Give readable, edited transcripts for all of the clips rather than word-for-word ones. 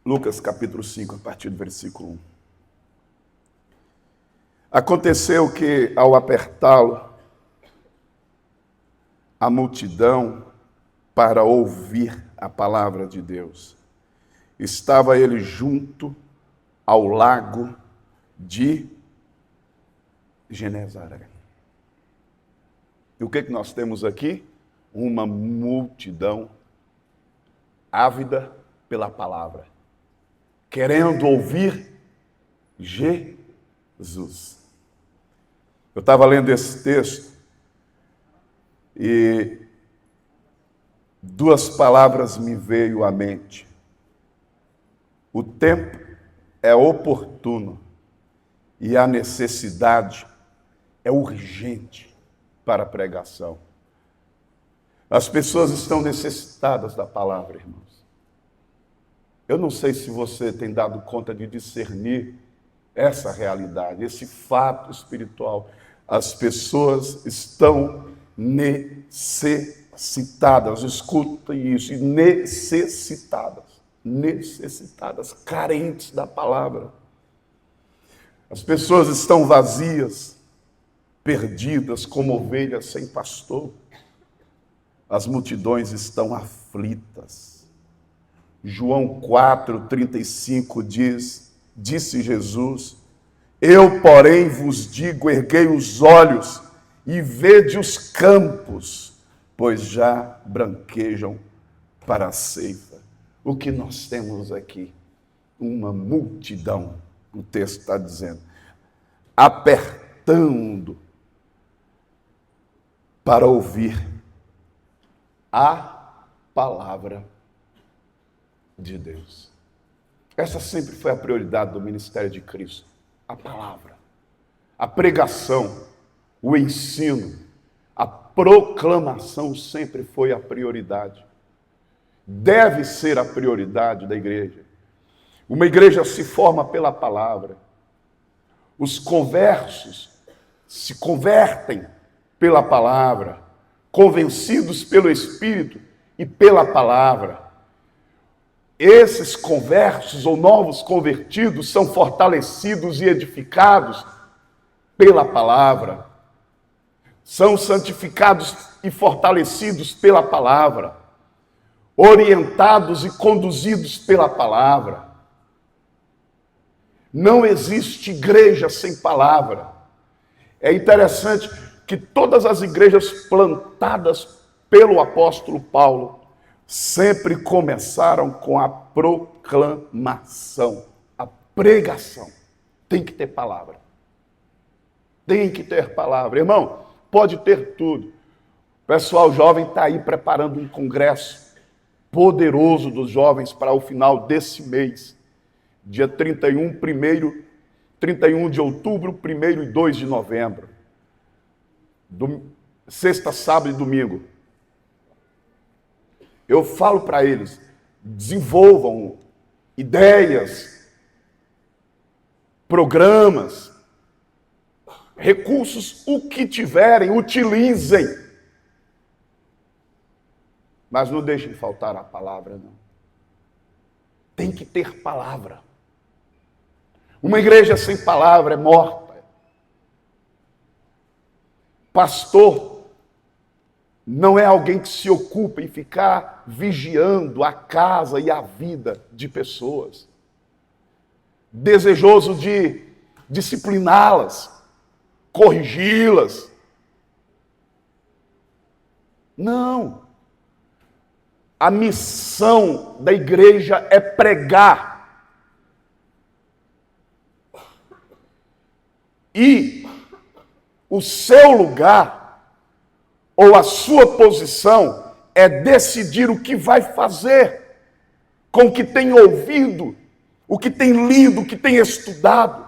Lucas capítulo 5, a partir do versículo 1. Aconteceu que, ao apertá-lo, a multidão para ouvir a palavra de Deus, estava ele junto ao lago de Genezaré. E o que nós temos aqui? Uma multidão ávida pela palavra, querendo ouvir Jesus. Eu estava lendo esse texto e duas palavras me veio à mente. O tempo é oportuno e a necessidade é urgente para a pregação. As pessoas estão necessitadas da palavra, irmãos. Eu não sei se você tem dado conta de discernir essa realidade, esse fato espiritual. As pessoas estão necessitadas, escutem isso, necessitadas, carentes da palavra. As pessoas estão vazias, perdidas como ovelhas sem pastor. As multidões estão aflitas. João 4:35 disse Jesus: eu, porém, vos digo, erguei os olhos e vede os campos, pois já branquejam para a ceifa. O que nós temos aqui? Uma multidão, o texto está dizendo, apertando para ouvir a palavra de Deus. Essa sempre foi a prioridade do ministério de Cristo. A palavra, a pregação, o ensino, a proclamação sempre foi a prioridade. Deve ser a prioridade da igreja. Uma igreja se forma pela palavra. Os conversos se convertem pela palavra, convencidos pelo Espírito e pela palavra. Esses conversos ou novos convertidos são fortalecidos e edificados pela palavra. São santificados e fortalecidos pela palavra. Orientados e conduzidos pela palavra. Não existe igreja sem palavra. É interessante que todas as igrejas plantadas pelo apóstolo Paulo sempre começaram com a proclamação, a pregação. Tem que ter palavra. Tem que ter palavra. Irmão, pode ter tudo. O pessoal jovem está aí preparando um congresso poderoso dos jovens para o final desse mês. Dia 31 de outubro, 1º e 2 de novembro. Sexta, sábado e domingo. Eu falo para eles, desenvolvam ideias, programas, recursos, o que tiverem, utilizem. Mas não deixem faltar a palavra, não. Tem que ter palavra. Uma igreja sem palavra é morta. Pastor não é alguém que se ocupa em ficar vigiando a casa e a vida de pessoas, desejoso de discipliná-las, corrigi-las. Não. A missão da igreja é pregar. E o seu lugar ou a sua posição é decidir o que vai fazer com o que tem ouvido, o que tem lido, o que tem estudado.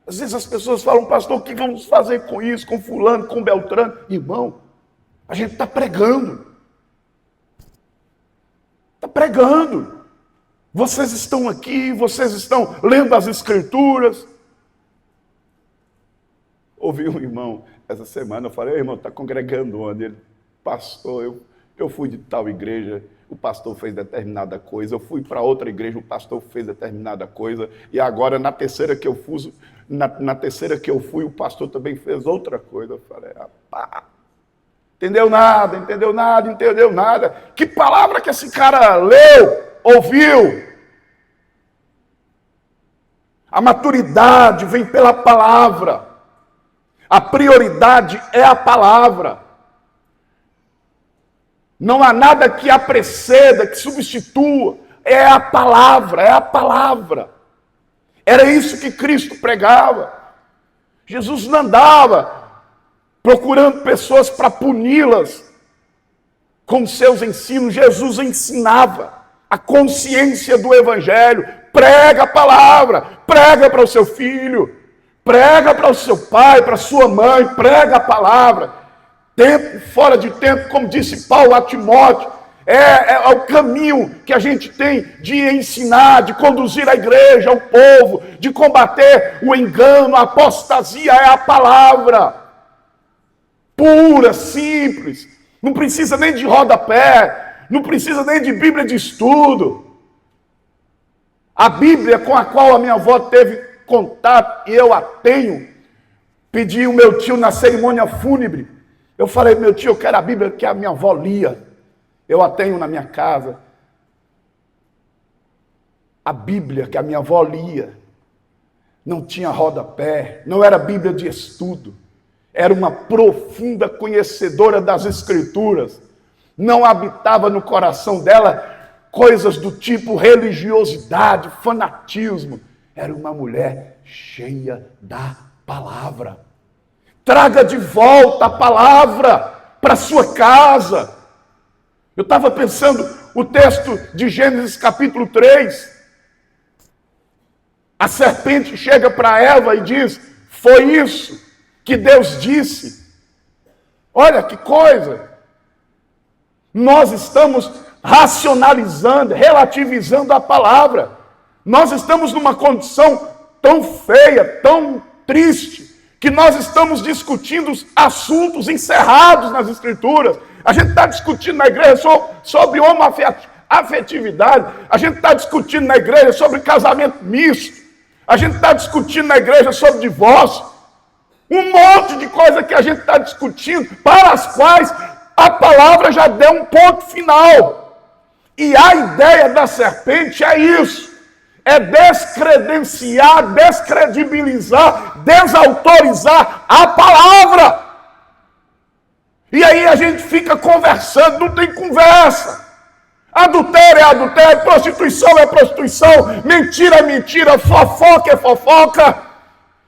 Às vezes as pessoas falam, pastor, o que vamos fazer com isso, com fulano, com Beltrano? Irmão, a gente está pregando. Está pregando. Vocês estão aqui, vocês estão lendo as Escrituras. Ouvi um irmão essa semana, eu falei, irmão, está congregando onde? Ele, pastor, eu fui de tal igreja, o pastor fez determinada coisa, eu fui para outra igreja, o pastor fez determinada coisa, e agora na terceira que eu fui, o pastor também fez outra coisa. Eu falei, rapaz, entendeu nada. Que palavra que esse cara leu, ouviu? A maturidade vem pela palavra. A prioridade é a palavra. Não há nada que a preceda, que substitua. É a palavra, é a palavra. Era isso que Cristo pregava. Jesus não andava procurando pessoas para puni-las com seus ensinos. Jesus ensinava a consciência do Evangelho. Prega a palavra, prega para o seu filho, prega para o seu pai, para a sua mãe, prega a palavra. Tempo, fora de tempo, como disse Paulo a Timóteo, é o caminho que a gente tem de ensinar, de conduzir a igreja, ao povo, de combater o engano, a apostasia, é a palavra. Pura, simples, não precisa nem de rodapé, não precisa nem de Bíblia de estudo. A Bíblia com a qual a minha avó teve contato, e eu a tenho, pedi o meu tio na cerimônia fúnebre. Eu falei, meu tio, eu quero a Bíblia que a minha avó lia. Eu a tenho na minha casa. A Bíblia que a minha avó lia não tinha rodapé, não era Bíblia de estudo. Era uma profunda conhecedora das Escrituras. Não habitava no coração dela coisas do tipo religiosidade, fanatismo. Era uma mulher cheia da palavra. Traga de volta a palavra para sua casa. Eu estava pensando o texto de Gênesis capítulo 3. A serpente chega para Eva e diz, foi isso que Deus disse. Olha que coisa. Nós estamos racionalizando, relativizando a palavra. Nós estamos numa condição tão feia, tão triste, que nós estamos discutindo assuntos encerrados nas Escrituras. A gente está discutindo na igreja sobre homoafetividade. A gente está discutindo na igreja sobre casamento misto. A gente está discutindo na igreja sobre divórcio. Um monte de coisa que a gente está discutindo, para as quais a palavra já deu um ponto final. E a ideia da serpente é isso. É descredenciar, descredibilizar, desautorizar a palavra. E aí a gente fica conversando, não tem conversa. Adultério é adultério, prostituição é prostituição, mentira é mentira, fofoca é fofoca,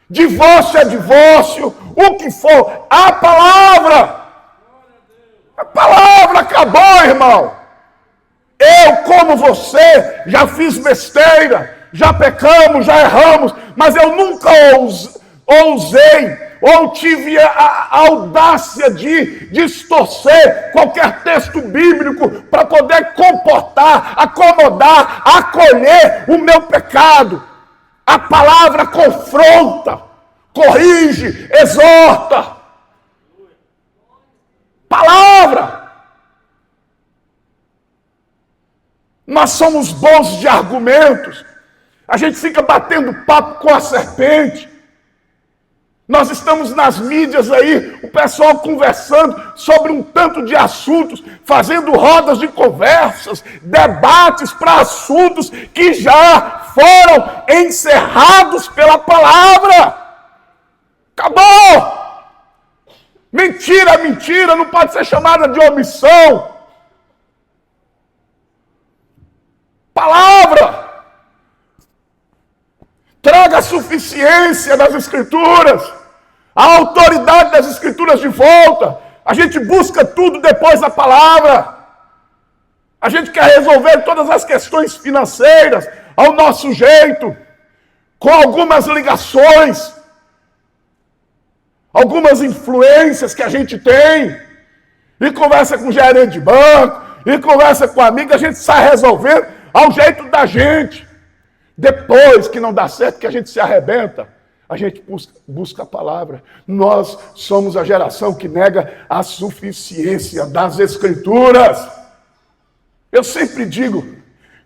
divórcio é divórcio, o que for, a palavra acabou, irmão. Eu, como você, já fiz besteira, já pecamos, já erramos, mas eu nunca ousei ou tive a audácia de distorcer qualquer texto bíblico para poder comportar, acomodar, acolher o meu pecado. A palavra confronta, corrige, exorta. Palavra. Nós somos bons de argumentos. A gente fica batendo papo com a serpente. Nós estamos nas mídias aí, o pessoal conversando sobre um tanto de assuntos, fazendo rodas de conversas, debates para assuntos que já foram encerrados pela palavra. Acabou! Mentira, mentira, não pode ser chamada de omissão. Palavra! Traga a suficiência das Escrituras, a autoridade das Escrituras de volta. A gente busca tudo depois da palavra. A gente quer resolver todas as questões financeiras ao nosso jeito, com algumas ligações, algumas influências que a gente tem, e conversa com o gerente de banco, e conversa com amigo, a gente sai resolvendo ao jeito da gente. Depois que não dá certo, que a gente se arrebenta, a gente busca a palavra. Nós somos a geração que nega a suficiência das Escrituras. Eu sempre digo,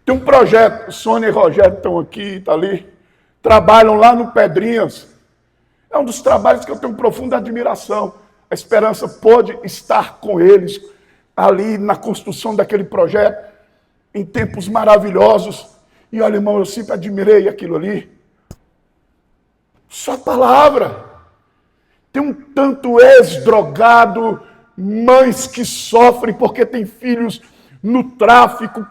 tem um projeto, Sônia e Rogério estão aqui, está ali, trabalham lá no Pedrinhas. É um dos trabalhos que eu tenho profunda admiração. A Esperança pôde estar com eles ali na construção daquele projeto, em tempos maravilhosos. E olha, irmão, eu sempre admirei aquilo ali. Só palavra. Tem um tanto ex-drogado, mães que sofrem porque têm filhos no tráfico,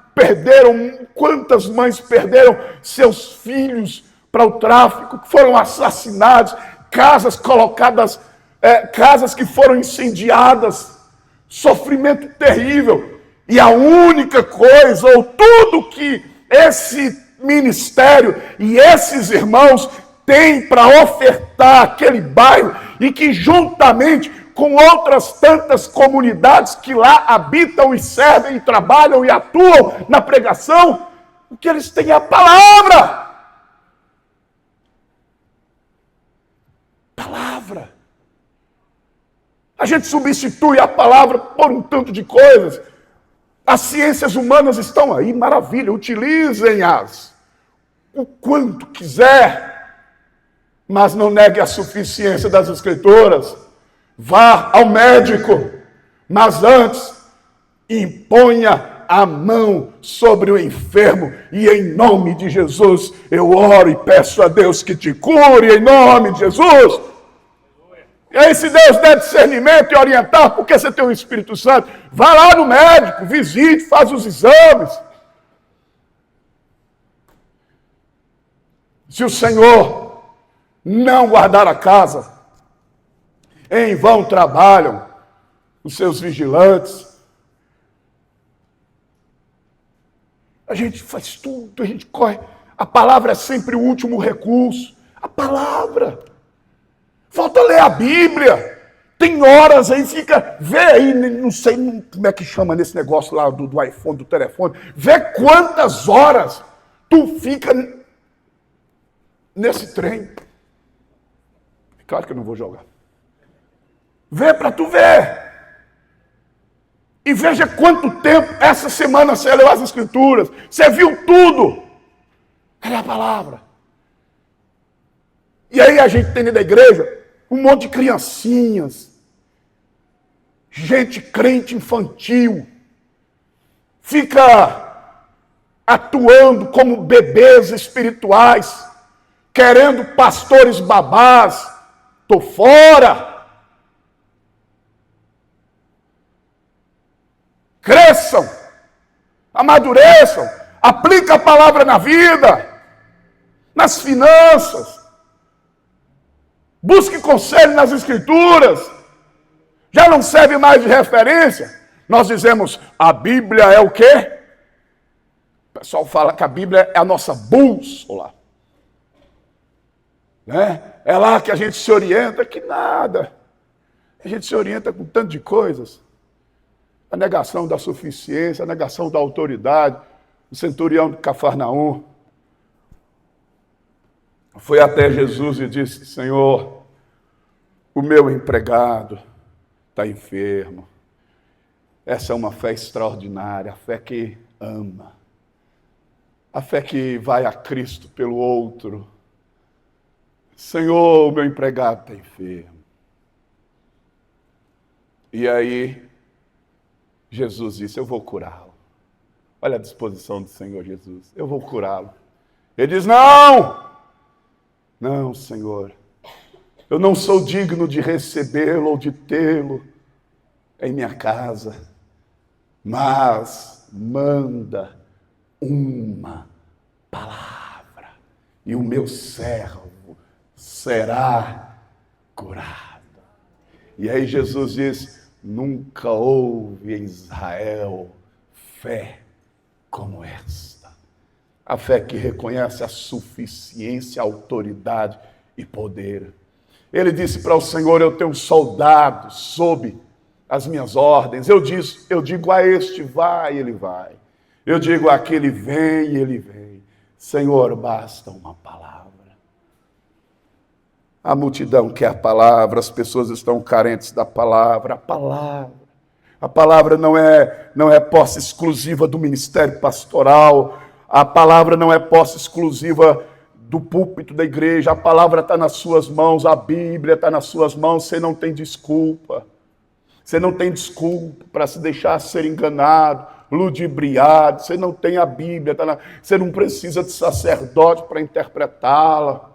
quantas mães perderam seus filhos para o tráfico, foram assassinados, casas colocadas, casas que foram incendiadas, sofrimento terrível. E a única coisa, ou tudo que esse ministério e esses irmãos têm para ofertar àquele bairro, e que juntamente com outras tantas comunidades que lá habitam e servem e trabalham e atuam na pregação, o que eles têm é a palavra. Palavra. A gente substitui a palavra por um tanto de coisas. As ciências humanas estão aí, maravilha, utilizem-as o quanto quiser, mas não negue a suficiência das Escrituras. Vá ao médico, mas antes imponha a mão sobre o enfermo, e em nome de Jesus eu oro e peço a Deus que te cure, em nome de Jesus. E aí, se Deus der discernimento e orientar, porque você tem o Espírito Santo, vá lá no médico, visite, faz os exames. Se o Senhor não guardar a casa, em vão trabalham os seus vigilantes. A gente faz tudo, a gente corre. A palavra é sempre o último recurso. A palavra. Falta ler a Bíblia. Tem horas aí, vê aí, não sei como é que chama nesse negócio lá do iPhone, do telefone. Vê quantas horas tu fica nesse trem. Claro que eu não vou jogar. Vê para tu ver. E veja quanto tempo essa semana você leu as Escrituras. Você viu tudo. Cadê a palavra? E aí a gente tem dentro da igreja um monte de criancinhas. Gente crente infantil. Fica atuando como bebês espirituais. Querendo pastores babás. Tô fora. Cresçam, amadureçam, aplica a palavra na vida, nas finanças, busque conselho nas Escrituras. Já não serve mais de referência. Nós dizemos, a Bíblia é o quê? O pessoal fala que a Bíblia é a nossa bússola. Né? É lá que a gente se orienta, que nada. A gente se orienta com tanto de coisas. A negação da suficiência, a negação da autoridade. O centurião de Cafarnaum foi até Jesus e disse, Senhor, o meu empregado está enfermo. Essa é uma fé extraordinária, a fé que ama. A fé que vai a Cristo pelo outro. Senhor, o meu empregado está enfermo. E aí, Jesus disse, eu vou curá-lo. Olha a disposição do Senhor Jesus. Eu vou curá-lo. Ele diz, não, Senhor. Eu não sou digno de recebê-lo ou de tê-lo em minha casa. Mas manda uma palavra. E o meu servo será curado. E aí Jesus diz, nunca houve em Israel fé como esta. A fé que reconhece a suficiência, a autoridade e poder. Ele disse para o Senhor, eu tenho soldados sob as minhas ordens. Eu digo a este, vai, ele vai. Eu digo àquele, vem, ele vem. Senhor, basta uma palavra. A multidão quer a palavra, as pessoas estão carentes da palavra. A palavra. A palavra não é posse exclusiva do ministério pastoral. A palavra não é posse exclusiva do púlpito da igreja. A palavra está nas suas mãos, a Bíblia está nas suas mãos. Você não tem desculpa. Você não tem desculpa para se deixar ser enganado, ludibriado. Você não tem a Bíblia. Você não precisa de sacerdote para interpretá-la.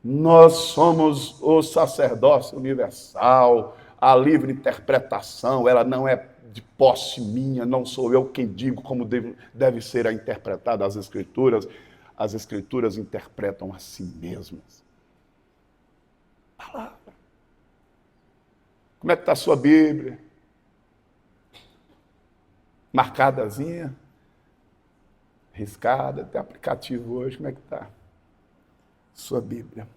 Nós somos o sacerdócio universal, a livre interpretação, ela não é de posse minha, não sou eu quem digo como deve ser interpretada as Escrituras interpretam a si mesmas. Palavra. Como é que está a sua Bíblia? Marcadazinha? Riscada? Tem aplicativo hoje, como é que está? Sua Bíblia.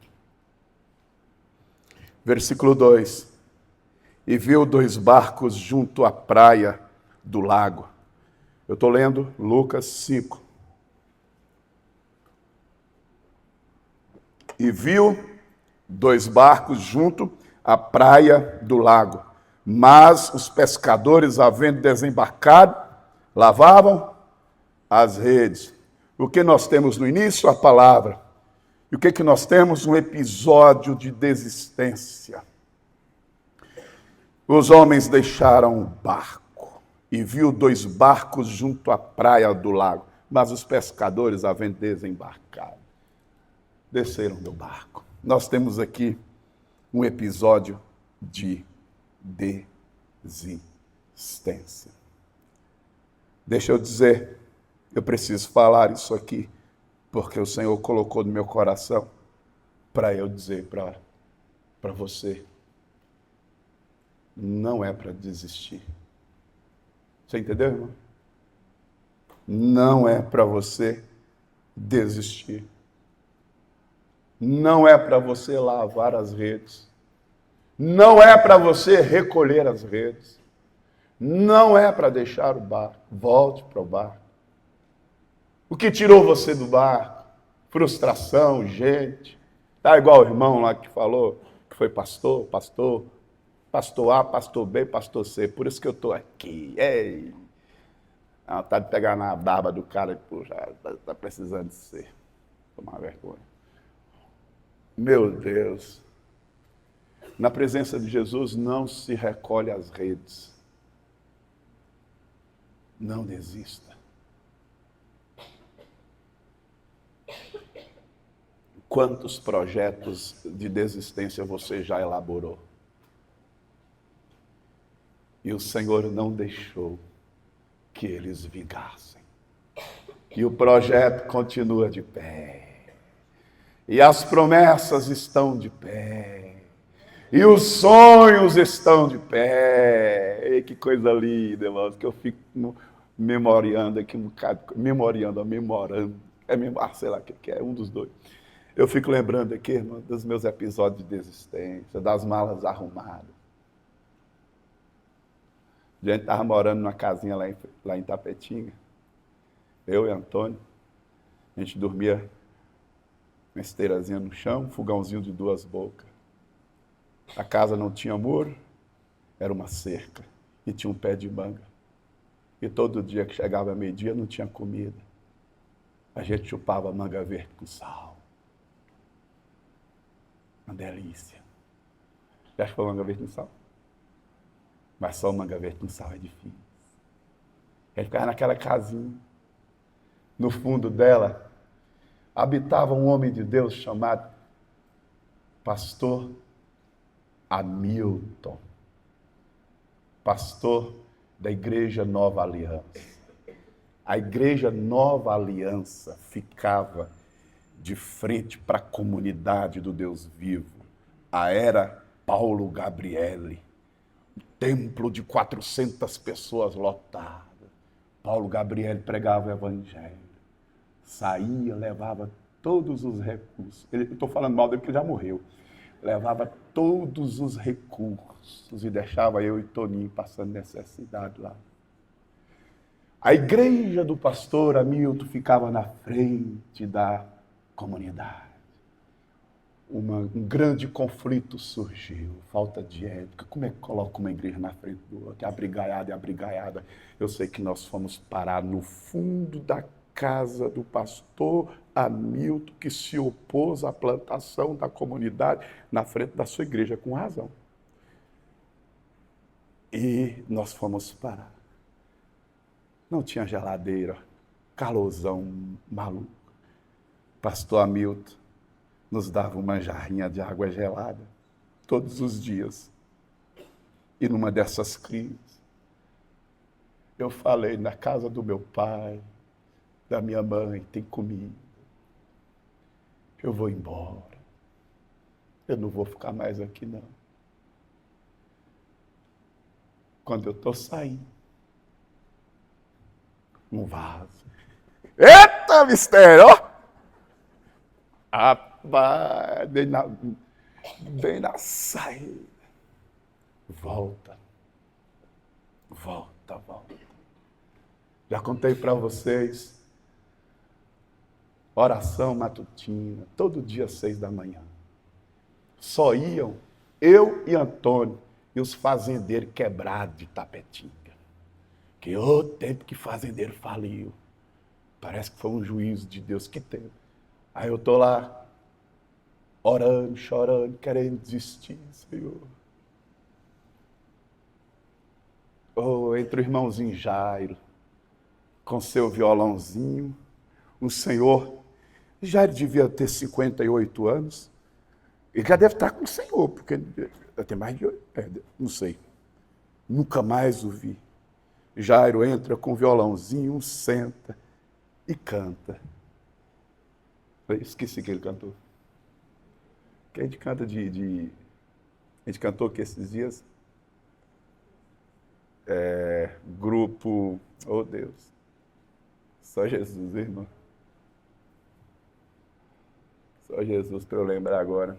Versículo 2. E viu 2 barcos junto à praia do lago. Eu estou lendo Lucas 5. E viu 2 barcos junto à praia do lago. Mas os pescadores, havendo desembarcado, lavavam as redes. O que nós temos no início? A palavra. E o que nós temos? Um episódio de desistência. Os homens deixaram o barco e viu 2 barcos junto à praia do lago. Mas os pescadores, havendo desembarcado, desceram do barco. Nós temos aqui um episódio de desistência. Deixa eu dizer, eu preciso falar isso aqui, porque o Senhor colocou no meu coração para eu dizer para você. Não é para desistir. Você entendeu, irmão? Não é para você desistir. Não é para você lavar as redes. Não é para você recolher as redes. Não é para deixar o barco. Volte para o barco. O que tirou você do barco? Frustração, gente. Tá igual o irmão lá que falou, que foi pastor A, pastor B, pastor C. Por isso que eu estou aqui. Ei! Tá de pegar na barba do cara e puxar. Tá precisando de ser. Tomar vergonha. Meu Deus. Na presença de Jesus não se recolhe as redes. Não desista. Quantos projetos de desistência você já elaborou? E o Senhor não deixou que eles vingassem. E o projeto continua de pé. E as promessas estão de pé. E os sonhos estão de pé. Ei, que coisa linda, irmãos, que eu fico memoriando aqui um bocado. Memorando. Sei lá o que é, um dos dois. Eu fico lembrando aqui, irmão, dos meus episódios de desistência, das malas arrumadas. A gente estava morando numa casinha lá em Tapetinga. Eu e Antônio. A gente dormia uma esteirazinha no chão, um fogãozinho de 2 bocas. A casa não tinha muro, era uma cerca. E tinha um pé de manga. E todo dia que chegava meio-dia não tinha comida. A gente chupava manga verde com sal. Uma delícia. Já chupou manga verde com sal? Mas só manga verde com sal é difícil. A gente ficava naquela casinha. No fundo dela, habitava um homem de Deus chamado Pastor Hamilton. Pastor da Igreja Nova Aliança. A Igreja Nova Aliança ficava de frente para a comunidade do Deus vivo. A era Paulo Gabriele. Templo de 400 pessoas lotado. Paulo Gabriele pregava o Evangelho. Saía, levava todos os recursos. Estou falando mal dele porque ele já morreu. Levava todos os recursos e deixava eu e Toninho passando necessidade lá. A igreja do pastor Hamilton ficava na frente da comunidade. um grande conflito surgiu, falta de ética. Como é que coloca uma igreja na frente do outro? Abrigaiada e abrigaiada. Eu sei que nós fomos parar no fundo da casa do pastor Hamilton, que se opôs à plantação da comunidade na frente da sua igreja, com razão. E nós fomos parar. Não tinha geladeira, calorzão maluco. Pastor Hamilton nos dava uma jarrinha de água gelada todos os dias. E numa dessas crises, eu falei, na casa do meu pai, da minha mãe, tem comida. Eu vou embora. Eu não vou ficar mais aqui, não. Quando eu estou saindo, um vaso. Eita, mistério! Ó! Rapaz, bem na saída. Volta. Já contei para vocês, oração matutina, todo dia 6 da manhã. Só iam eu e Antônio e os fazendeiros quebrados de Tapetinga. Que o tempo que fazendeiro faliu. Parece que foi um juízo de Deus que teve. Aí eu estou lá, orando, chorando, querendo desistir, Senhor. Oh, entre o irmãozinho Jairo, com seu violãozinho, o Senhor, Jairo devia ter 58 anos, ele já deve estar com o Senhor, porque tem mais de 8, não sei, nunca mais o vi. Jairo entra com o violãozinho, senta e canta. Eu esqueci que ele cantou. Que a gente canta a gente cantou aqui esses dias? Grupo, oh Deus, só Jesus, irmão. Só Jesus para eu lembrar agora.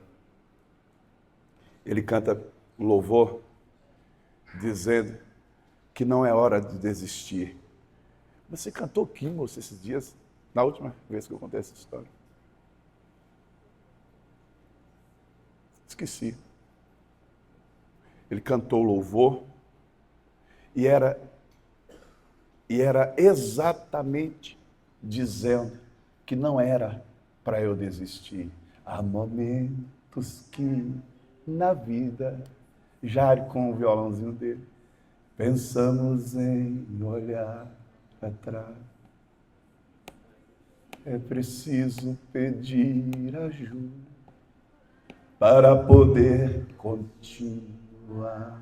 Ele canta louvor, dizendo que não é hora de desistir. Você cantou aqui, moço, esses dias, na última vez que eu contei essa história. Esqueci. Ele cantou louvor e era exatamente dizendo que não era para eu desistir. Há momentos que na vida, Jairo com o violãozinho dele, pensamos em olhar atrás. É preciso pedir ajuda para poder continuar.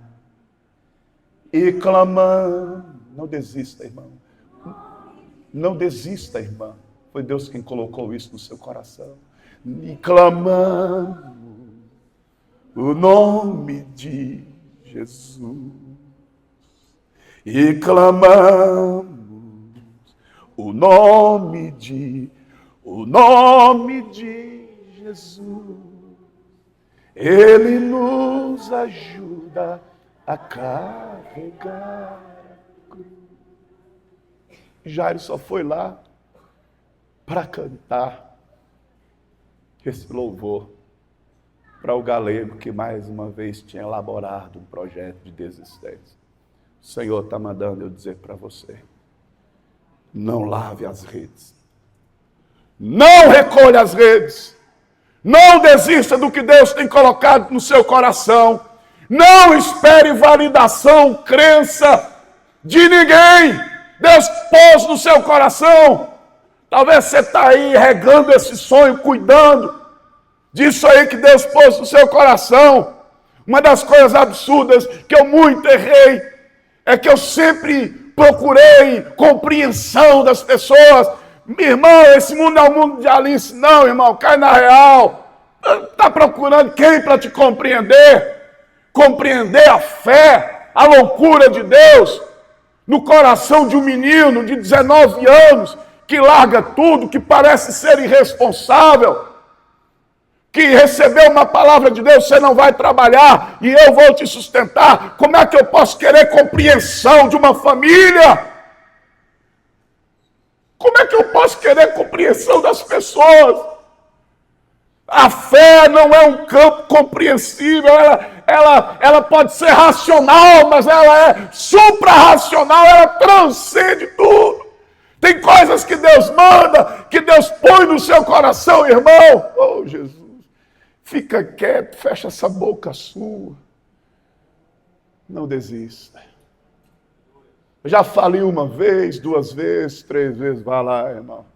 E clamando, não desista, irmão. Não desista, irmã. Foi Deus quem colocou isso no seu coração. E clamando o nome de Jesus. E clamamos o nome de Jesus. Ele nos ajuda a carregar a cruz. Jairo só foi lá para cantar esse louvor para o galego que mais uma vez tinha elaborado um projeto de desistência. O Senhor está mandando eu dizer para você, não lave as redes, não recolha as redes, não desista do que Deus tem colocado no seu coração, não espere validação, crença de ninguém. Deus pôs no seu coração. Talvez você está aí regando esse sonho, cuidando disso aí que Deus pôs no seu coração. Uma das coisas absurdas que eu muito errei é que eu sempre procurei compreensão das pessoas. Meu irmão, esse mundo não é um mundo de Alice, não, irmão, cai na real. Está procurando quem para te compreender? Compreender a fé, a loucura de Deus no coração de um menino de 19 anos que larga tudo, que parece ser irresponsável, que recebeu uma palavra de Deus, você não vai trabalhar e eu vou te sustentar. Como é que eu posso querer compreensão de uma família? Como é que eu posso querer compreensão das pessoas? A fé não é um campo compreensível, ela pode ser racional, mas ela é supra-racional, ela transcende tudo. Tem coisas que Deus manda, que Deus põe no seu coração, irmão. Oh, Jesus, fica quieto, fecha essa boca sua. Não desista. Eu já falei uma vez, 2 vezes, 3 vezes, vai lá, irmão.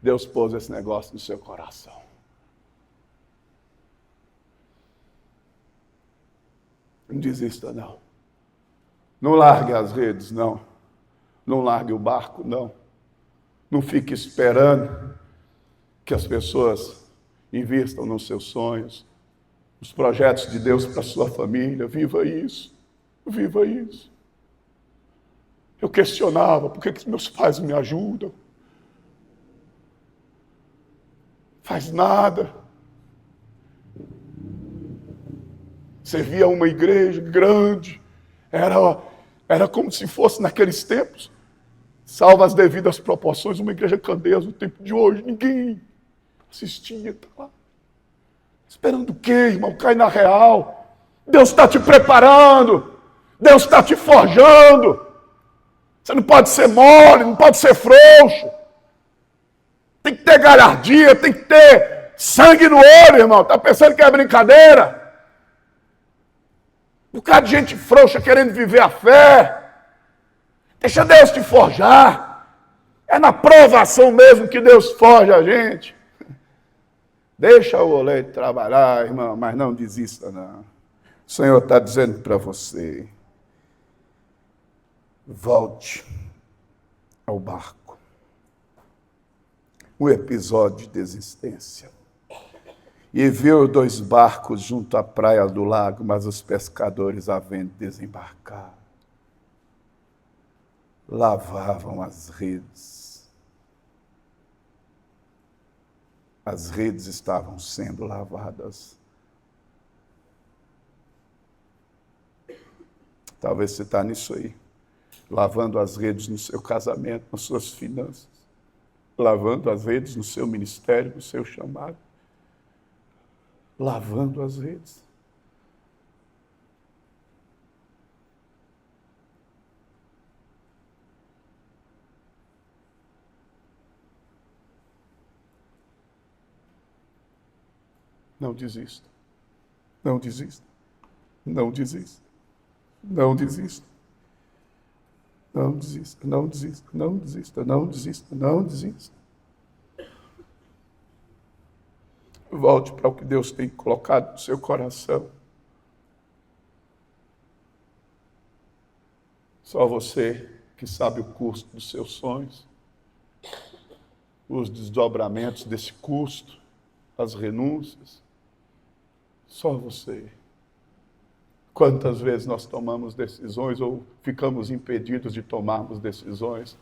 Deus pôs esse negócio no seu coração. Não desista, não. Não largue as redes, não. Não largue o barco, não. Não fique esperando que as pessoas invistam nos seus sonhos, nos projetos de Deus para a sua família. Viva isso. Viva isso. Eu questionava, por que meus pais me ajudam? Faz nada. Você via uma igreja grande, era como se fosse naqueles tempos, salvo as devidas proporções, uma igreja Candeias no tempo de hoje. Ninguém assistia, tá lá. Esperando o quê, irmão? Cai na real. Deus está te preparando. Deus está te forjando. Você não pode ser mole, não pode ser frouxo. Tem que ter galhardia, tem que ter sangue no olho, irmão. Está pensando que é brincadeira? Um bocado de gente frouxa querendo viver a fé. Deixa Deus te forjar. É na provação mesmo que Deus forja a gente. Deixa o oleiro trabalhar, irmão, mas não desista, não. O Senhor está dizendo para você, volte ao barco. Um episódio de desistência. E viu 2 barcos junto à praia do lago, mas os pescadores, havendo desembarcado, lavavam as redes. As redes estavam sendo lavadas. Talvez você está nisso aí, lavando as redes no seu casamento, nas suas finanças, lavando as redes no seu ministério, no seu chamado. Lavando as redes. Não desista. Não desista. Não desista. Não desista. Não desista. Não desista. Não desista. Não desista. Não desista. Volte para o que Deus tem colocado no seu coração. Só você que sabe o custo dos seus sonhos, os desdobramentos desse custo, as renúncias. Só você. Quantas vezes nós tomamos decisões ou ficamos impedidos de tomarmos decisões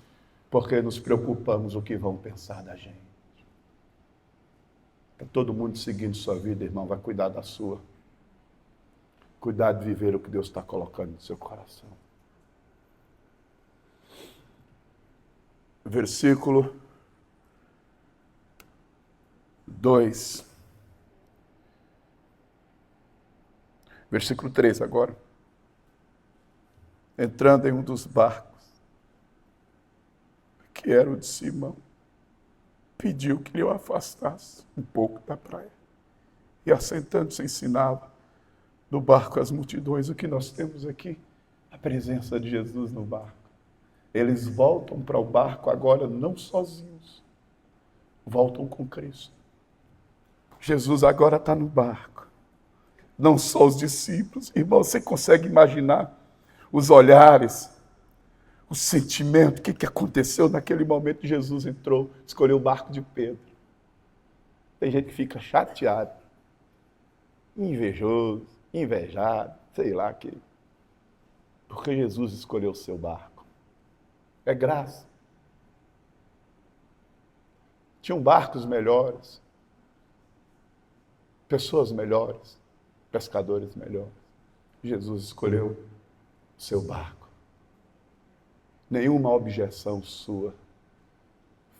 porque nos preocupamos o que vão pensar da gente. Está todo mundo seguindo sua vida, irmão, vai cuidar da sua. Cuidar de viver o que Deus está colocando no seu coração. Versículo 2. Versículo 3 agora. Entrando em um dos barcos, que era o de Simão, pediu que lhe o afastasse um pouco da praia. E assentando-se ensinava no barco as multidões. O que nós temos aqui? A presença de Jesus no barco. Eles voltam para o barco agora não sozinhos. Voltam com Cristo. Jesus agora está no barco. Não só os discípulos. Irmão, você consegue imaginar os olhares, o sentimento, o que aconteceu naquele momento que Jesus entrou, escolheu o barco de Pedro. Tem gente que fica chateado, invejoso, invejado, sei lá, porque Jesus escolheu o seu barco. É graça. Tinham barcos melhores, pessoas melhores, pescadores melhores. Jesus escolheu o seu barco. Nenhuma objeção sua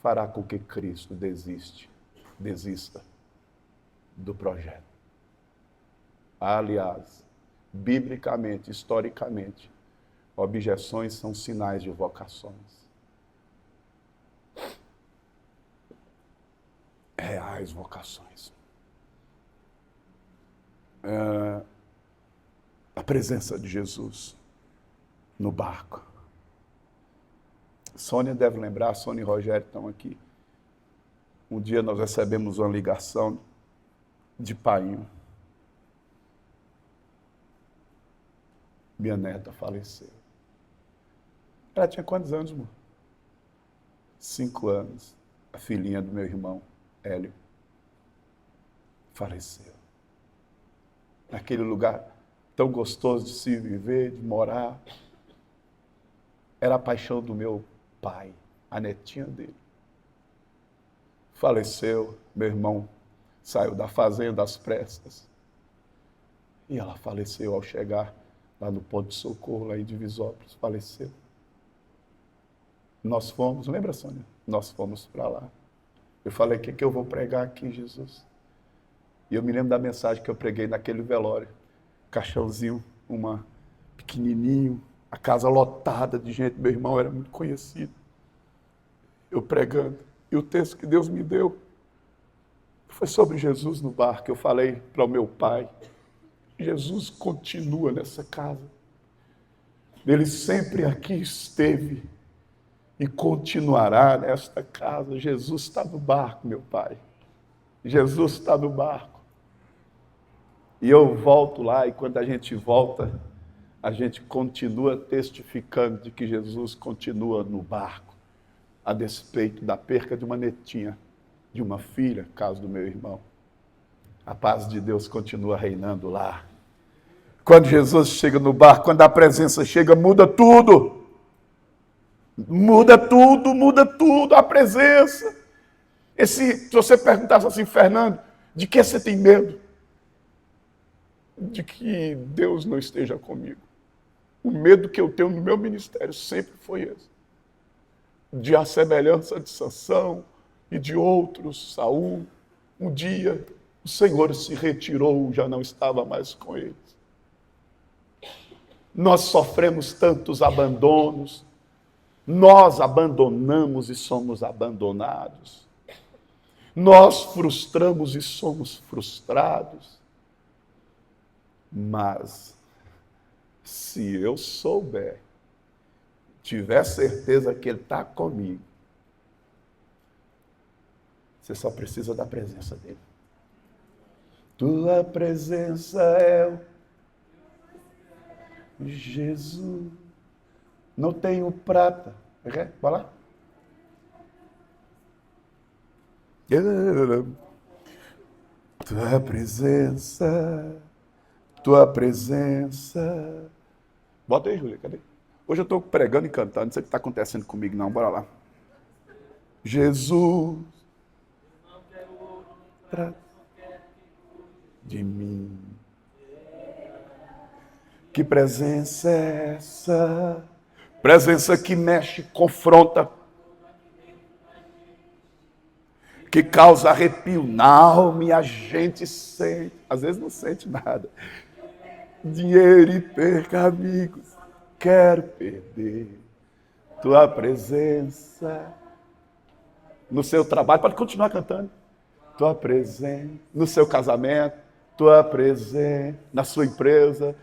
fará com que Cristo desista do projeto. Aliás, biblicamente, historicamente, objeções são sinais de vocações. Reais vocações. A presença de Jesus no barco. Sônia deve lembrar, Sônia e Rogério estão aqui. Um dia nós recebemos uma ligação de Painho. Minha neta faleceu. Ela tinha quantos anos, amor? 5 anos. A filhinha do meu irmão, Hélio, faleceu. Naquele lugar tão gostoso de se viver, de morar. Era a paixão do meu pai, a netinha dele. Faleceu, meu irmão saiu da fazenda às pressas. E ela faleceu ao chegar lá no ponto de socorro, lá em Divisópolis, faleceu. Nós fomos, lembra, Sônia? Nós fomos para lá. Eu falei, o que eu vou pregar aqui, Jesus? E eu me lembro da mensagem que eu preguei naquele velório. Caixãozinho, uma pequenininho, a casa lotada de gente, meu irmão era muito conhecido. Eu pregando. E o texto que Deus me deu foi sobre Jesus no barco. Eu falei para o meu pai, Jesus continua nessa casa. Ele sempre aqui esteve e continuará nesta casa. Jesus está no barco, meu pai. Jesus está no barco. E eu volto lá, e quando a gente volta, a gente continua testificando de que Jesus continua no barco, a despeito da perca de uma netinha, de uma filha, caso do meu irmão. A paz de Deus continua reinando lá. Quando Jesus chega no barco, quando a presença chega, muda tudo. Muda tudo, a presença. Se você perguntasse assim, Fernando, de que você tem medo? De que Deus não esteja comigo. O medo que eu tenho no meu ministério sempre foi esse. De a semelhança de Sansão e de outros, Saul, um dia o Senhor se retirou, já não estava mais com eles. Nós sofremos tantos abandonos, nós abandonamos e somos abandonados. Nós frustramos e somos frustrados. Mas, se eu souber, tiver certeza que Ele está comigo, você só precisa da presença dEle. Tua presença é o Jesus. Não tenho prata. Vai lá. Tua presença. Bota aí, Júlia, cadê? Hoje eu estou pregando e cantando, não sei o que está acontecendo comigo não, bora lá. Jesus, de mim. Que presença é essa? Presença que mexe, confronta, que causa arrepio na alma e a gente sente, às vezes não sente nada. Dinheiro e perca amigos, quero perder tua presença. No seu trabalho, pode continuar cantando. Tua presença, no seu casamento, tua presença, na sua empresa,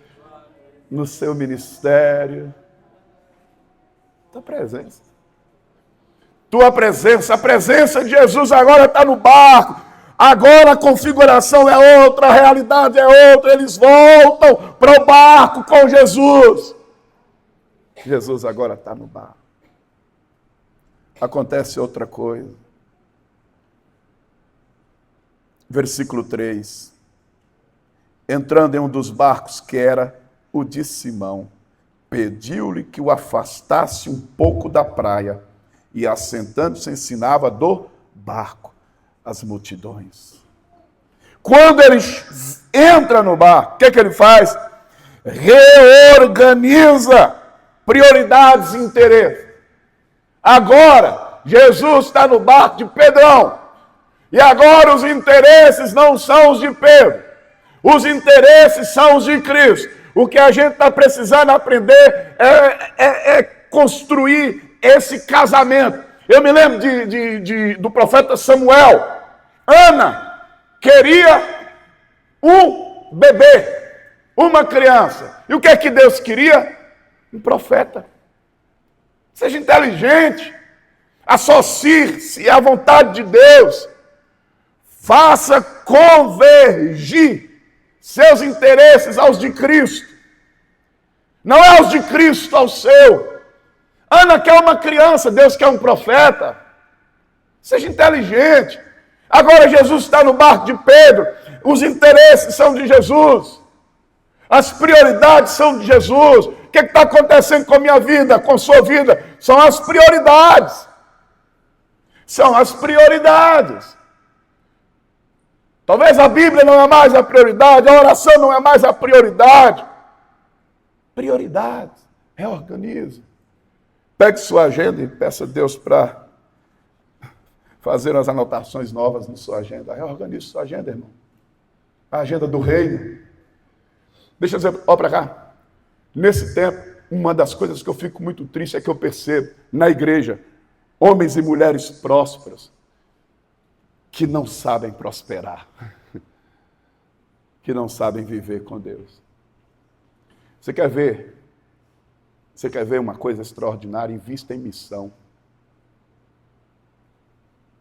no seu ministério. Tua presença. Tua presença, a presença de Jesus agora está no barco. Agora a configuração é outra, a realidade é outra. Eles voltam para o barco com Jesus. Jesus agora está no barco. Acontece outra coisa. Versículo 3. Entrando em um dos barcos, que era o de Simão, pediu-lhe que o afastasse um pouco da praia, e assentando-se ensinava do barco as multidões. Quando ele entra no barco, o que ele faz? Reorganiza prioridades e interesses. Agora, Jesus está no barco de Pedrão. E agora os interesses não são os de Pedro. Os interesses são os de Cristo. O que a gente está precisando aprender é construir esse casamento. Eu me lembro do profeta Samuel. Ana queria um bebê, uma criança. E o que é que Deus queria? Um profeta. Seja inteligente. Associe-se à vontade de Deus. Faça convergir seus interesses aos de Cristo. Não é aos de Cristo, ao seu. Ana quer uma criança, Deus quer um profeta. Seja inteligente. Agora Jesus está no barco de Pedro. Os interesses são de Jesus. As prioridades são de Jesus. O que está acontecendo com a minha vida, com a sua vida? São as prioridades. São as prioridades. Talvez a Bíblia não é mais a prioridade, a oração não é mais a prioridade. Prioridades. Reorganize. Pegue sua agenda e peça a Deus para fazer as anotações novas na sua agenda. Reorganize sua agenda, irmão. A agenda do reino. Deixa eu dizer, olha para cá. Nesse tempo, uma das coisas que eu fico muito triste é que eu percebo na igreja homens e mulheres prósperos que não sabem prosperar, que não sabem viver com Deus. Você quer ver uma coisa extraordinária? Invista em missão.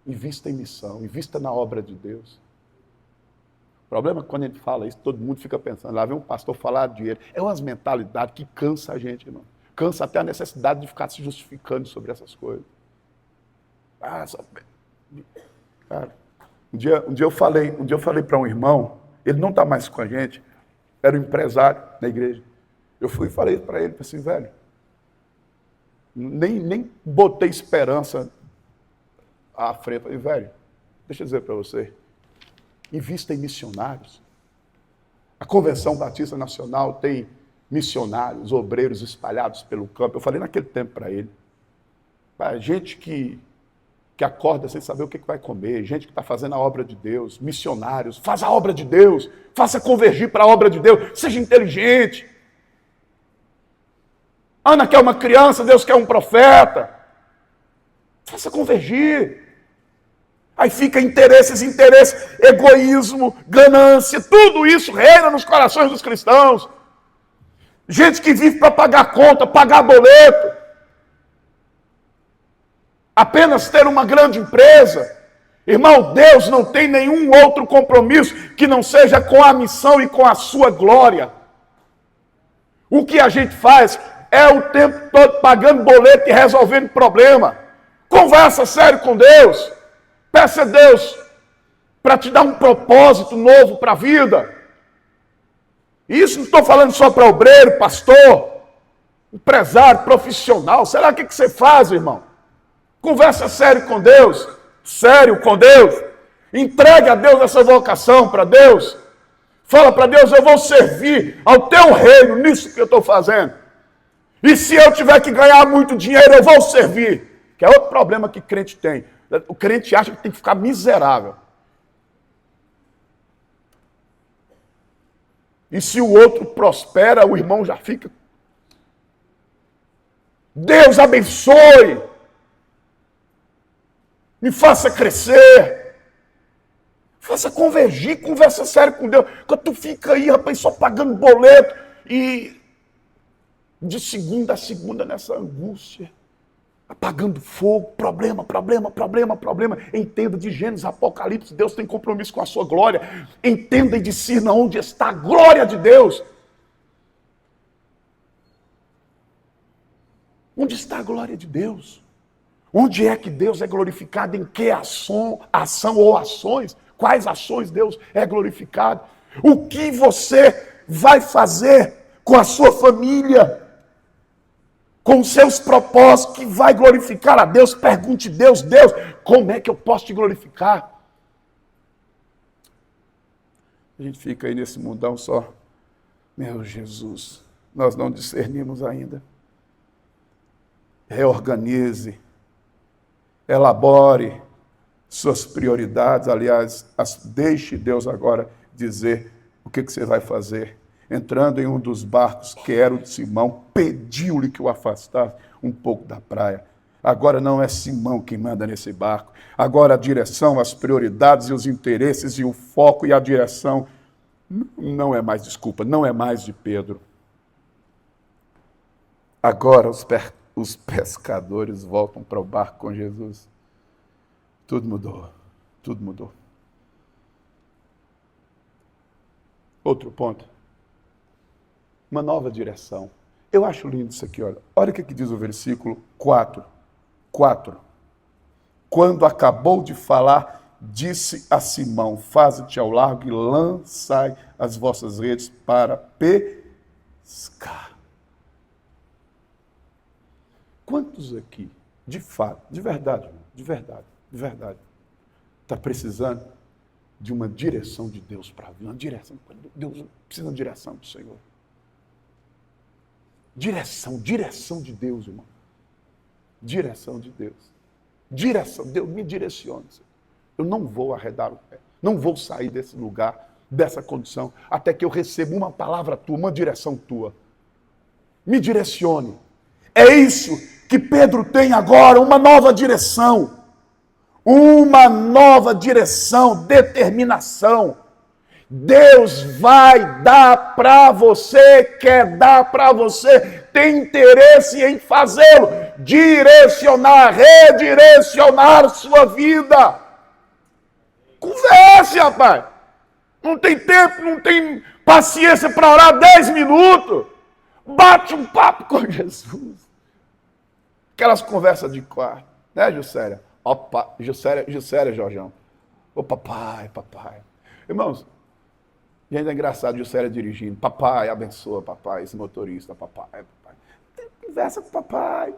Invista em missão, invista na obra de Deus. O problema é que quando ele fala isso, todo mundo fica pensando, lá vem um pastor falar de dinheiro. É umas mentalidades que cansa a gente, irmão. Cansa até a necessidade de ficar se justificando sobre essas coisas. Cara, um dia eu falei para um irmão, ele não está mais com a gente, era um empresário na igreja. Eu fui e falei para ele, assim, velho, nem botei esperança à frente. Falei, velho, deixa eu dizer para você, invista em missionários. A Convenção Batista Nacional tem missionários, obreiros espalhados pelo campo. Eu falei naquele tempo para ele, gente que acorda sem saber o que vai comer, gente que está fazendo a obra de Deus, missionários, faz a obra de Deus, faça convergir para a obra de Deus, seja inteligente. Ana quer uma criança, Deus quer um profeta. Faça convergir. Aí fica interesse, egoísmo, ganância, tudo isso reina nos corações dos cristãos. Gente que vive para pagar conta, pagar boleto. Apenas ter uma grande empresa. Irmão, Deus não tem nenhum outro compromisso que não seja com a missão e com a sua glória. O que a gente faz é o tempo todo pagando boleto e resolvendo problema. Conversa sério com Deus. Peça a Deus para te dar um propósito novo para a vida. E isso não estou falando só para obreiro, pastor, empresário, profissional. Será que você faz, irmão? Conversa sério com Deus. Sério com Deus. Entregue a Deus essa vocação para Deus. Fala para Deus, eu vou servir ao teu reino nisso que eu estou fazendo. E se eu tiver que ganhar muito dinheiro, eu vou servir. Que é outro problema que crente tem. O crente acha que tem que ficar miserável. E se o outro prospera, o irmão já fica. Deus abençoe. Me faça crescer. Faça convergir, conversa sério com Deus. Quando tu fica aí, rapaz, só pagando boleto e de segunda a segunda nessa angústia, apagando fogo, problema. Entenda de Gênesis, Apocalipse, Deus tem compromisso com a sua glória. Entenda e discirna onde está a glória de Deus. Onde está a glória de Deus? Onde é que Deus é glorificado? Em que ação ou ações? Quais ações Deus é glorificado? O que você vai fazer com a sua família? Com os seus propósitos que vai glorificar a Deus? Pergunte Deus, como é que eu posso te glorificar? A gente fica aí nesse mundão só. Meu Jesus, nós não discernimos ainda. Reorganize, elabore suas prioridades. Aliás, deixe Deus agora dizer o que você vai fazer. Entrando em um dos barcos, que era o de Simão, pediu-lhe que o afastasse um pouco da praia. Agora não é Simão quem manda nesse barco. Agora a direção, as prioridades e os interesses e o foco e a direção não é mais, desculpa, não é mais de Pedro. Agora os pescadores voltam para o barco com Jesus. Tudo mudou, tudo mudou. Outro ponto. Uma nova direção. Eu acho lindo isso aqui, olha. Olha o que diz o versículo 4. Quando acabou de falar, disse a Simão, faze-te ao largo e lançai as vossas redes para pescar. Quantos aqui, de fato, de verdade, está precisando de uma direção de Deus para a vida? Uma direção. Deus precisa de direção do Senhor. Direção de Deus, irmão. Direção de Deus. Direção, Deus me direcione. Eu não vou arredar o pé. Não vou sair desse lugar, dessa condição, até que eu receba uma palavra tua, uma direção tua. Me direcione. É isso que Pedro tem agora, uma nova direção. Uma nova direção, determinação. Deus vai dar para você, quer dar para você, tem interesse em fazê-lo, direcionar, redirecionar sua vida. Converse, rapaz. Não tem tempo, não tem paciência para orar 10 minutos. Bate um papo com Jesus. Aquelas conversas de quarto, né, Juscelia? Opa, Juscelia, Jorjão. Ô, papai. Irmãos, e ainda é engraçado, Juscelia dirigindo. Papai, abençoa, papai, esse motorista, papai. Conversa com papai.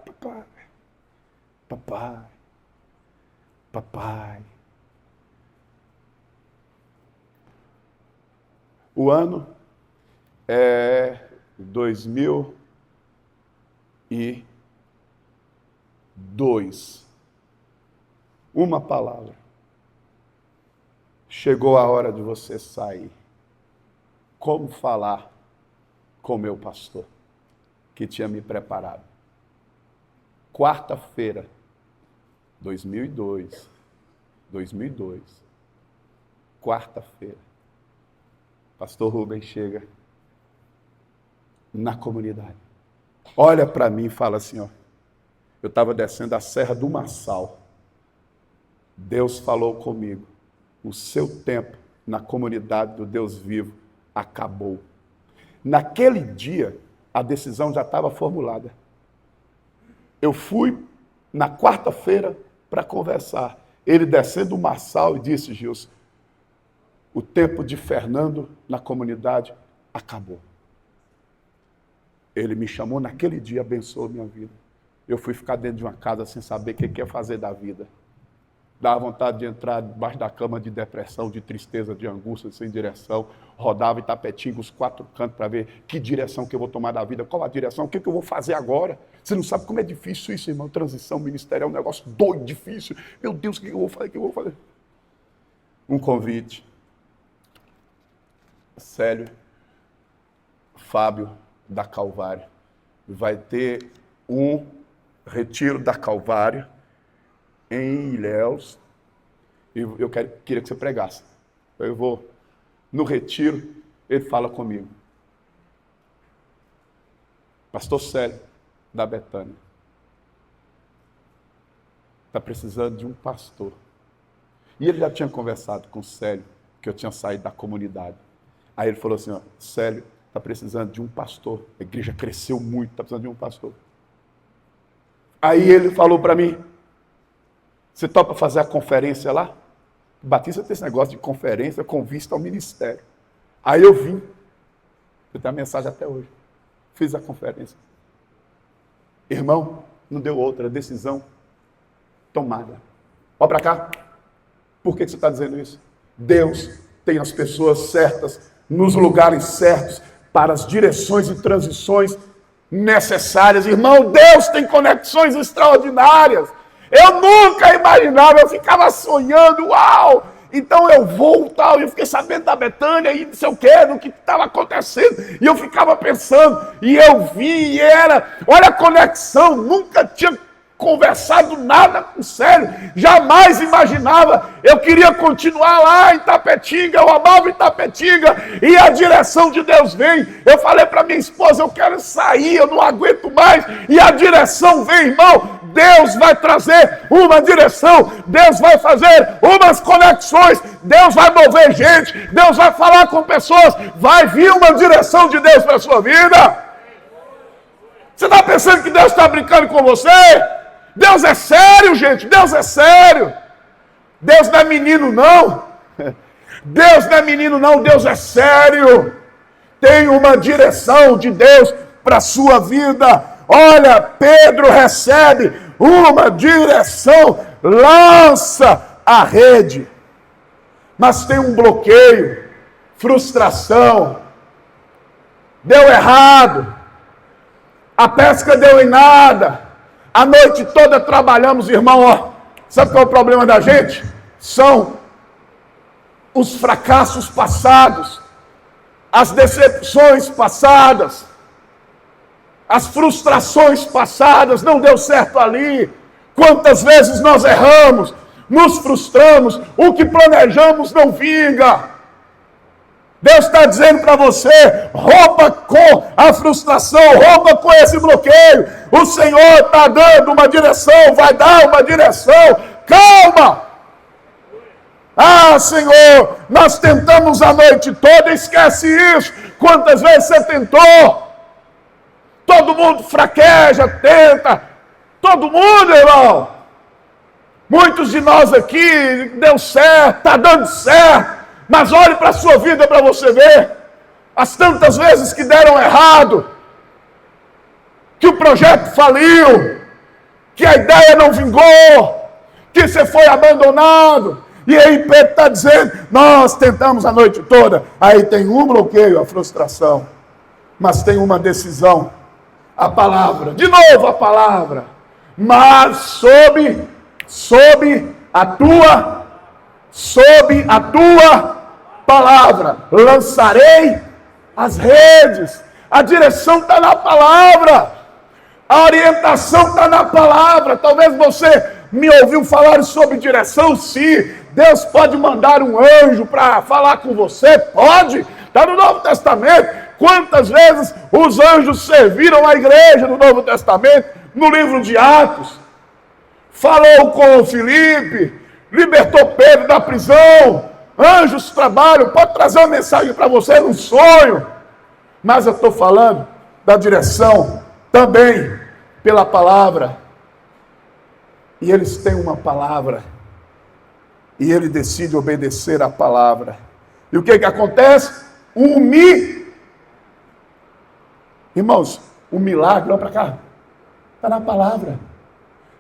O ano é 2002. Uma palavra. Chegou a hora de você sair. Como falar com meu pastor, que tinha me preparado. Quarta-feira, 2002. Quarta-feira. Pastor Rubens chega na comunidade. Olha para mim e fala assim, ó. Eu estava descendo a Serra do Marçal. Deus falou comigo. O seu tempo na comunidade do Deus vivo acabou. Naquele dia, a decisão já estava formulada. Eu fui na quarta-feira para conversar. Ele descendo o Marçal e disse, Gilson, o tempo de Fernando na comunidade acabou. Ele me chamou naquele dia, abençoou a minha vida. Eu fui ficar dentro de uma casa sem saber o que ia fazer da vida. Dava vontade de entrar debaixo da cama de depressão, de tristeza, de angústia, sem direção. Rodava em Tapetinga os 4 cantos para ver que direção que eu vou tomar da vida. Qual a direção? O que eu vou fazer agora? Você não sabe como é difícil isso, irmão. Transição ministerial é um negócio doido, difícil. Meu Deus, o que eu vou fazer? O que eu vou fazer? Um convite. Célio, Fábio da Calvário. Vai ter um retiro da Calvário em Ilhéus, e eu queria que você pregasse. Eu vou no retiro, ele fala comigo. Pastor Célio, da Betânia, está precisando de um pastor. E ele já tinha conversado com o Célio, que eu tinha saído da comunidade. Aí ele falou assim, ó, Célio, está precisando de um pastor. A igreja cresceu muito, está precisando de um pastor. Aí ele falou para mim, você topa fazer a conferência lá? Batista tem esse negócio de conferência com vista ao ministério. Aí eu vim. Eu tenho a mensagem até hoje. Fiz a conferência. Irmão, não deu outra. Decisão tomada. Olha para cá. Por que você está dizendo isso? Deus tem as pessoas certas, nos lugares certos, para as direções e transições necessárias. Irmão, Deus tem conexões extraordinárias. Eu nunca imaginava, eu ficava sonhando, uau! Então eu vou tal, e eu fiquei sabendo da Betânia e não sei o que, do que estava acontecendo, e eu ficava pensando, e eu vi, e era, olha a conexão, nunca tinha conversado nada com sério, jamais imaginava, eu queria continuar lá em Tapetinga, eu amava Tapetinga, e a direção de Deus vem, eu falei para minha esposa, eu quero sair, eu não aguento mais, e a direção vem, irmão, Deus vai trazer uma direção, Deus vai fazer umas conexões, Deus vai mover gente, Deus vai falar com pessoas, vai vir uma direção de Deus para a sua vida. Você está pensando que Deus está brincando com você? Deus é sério, gente, Deus é sério. Deus não é menino, não. Deus não é menino, não, Deus é sério. Tem uma direção de Deus para a sua vida. Olha, Pedro recebe uma direção, lança a rede. Mas tem um bloqueio, frustração. Deu errado. A pesca deu em nada. A noite toda trabalhamos, irmão, ó. Sabe qual é o problema da gente? São os fracassos passados, as decepções passadas, as frustrações passadas, não deu certo ali. Quantas vezes nós erramos, nos frustramos, o que planejamos não vinga. Deus está dizendo para você, rompa com a frustração, rompa com esse bloqueio. O Senhor está dando uma direção, vai dar uma direção. Calma! Ah, Senhor, nós tentamos a noite toda, esquece isso. Quantas vezes você tentou? Todo mundo fraqueja, tenta. Todo mundo, irmão. Muitos de nós aqui, deu certo, está dando certo. Mas olhe para a sua vida para você ver. As tantas vezes que deram errado. Que o projeto faliu. Que a ideia não vingou. Que você foi abandonado. E aí Pedro está dizendo, nós tentamos a noite toda. Aí tem um bloqueio, a frustração. Mas tem uma decisão. A palavra. De novo a palavra. Mas sob a tua palavra, lançarei as redes. A direção está na palavra. A orientação está na palavra. Talvez você me ouviu falar sobre direção, sim. Deus pode mandar um anjo para falar com você? Pode. Está no Novo Testamento. Quantas vezes os anjos serviram a igreja no Novo Testamento? No livro de Atos. Falou com o Filipe, libertou Pedro da prisão. Anjos trabalham, pode trazer uma mensagem para você num sonho. Mas eu estou falando da direção também pela palavra. E eles têm uma palavra. E ele decide obedecer a palavra. E o que acontece? Irmãos, o milagre, olha para cá, está na palavra.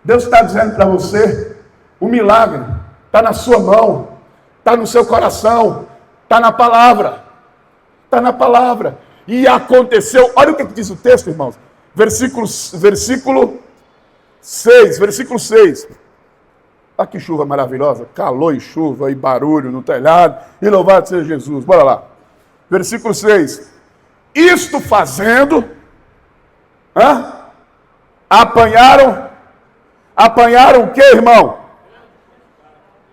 Deus está dizendo para você, o milagre está na sua mão, está no seu coração, está na palavra. Está na palavra. E aconteceu, olha o que diz o texto, irmãos. Versículo 6. Olha que chuva maravilhosa, calor e chuva e barulho no telhado, e louvado seja Jesus. Bora lá. Versículo 6. Isto fazendo, apanharam o que, irmão?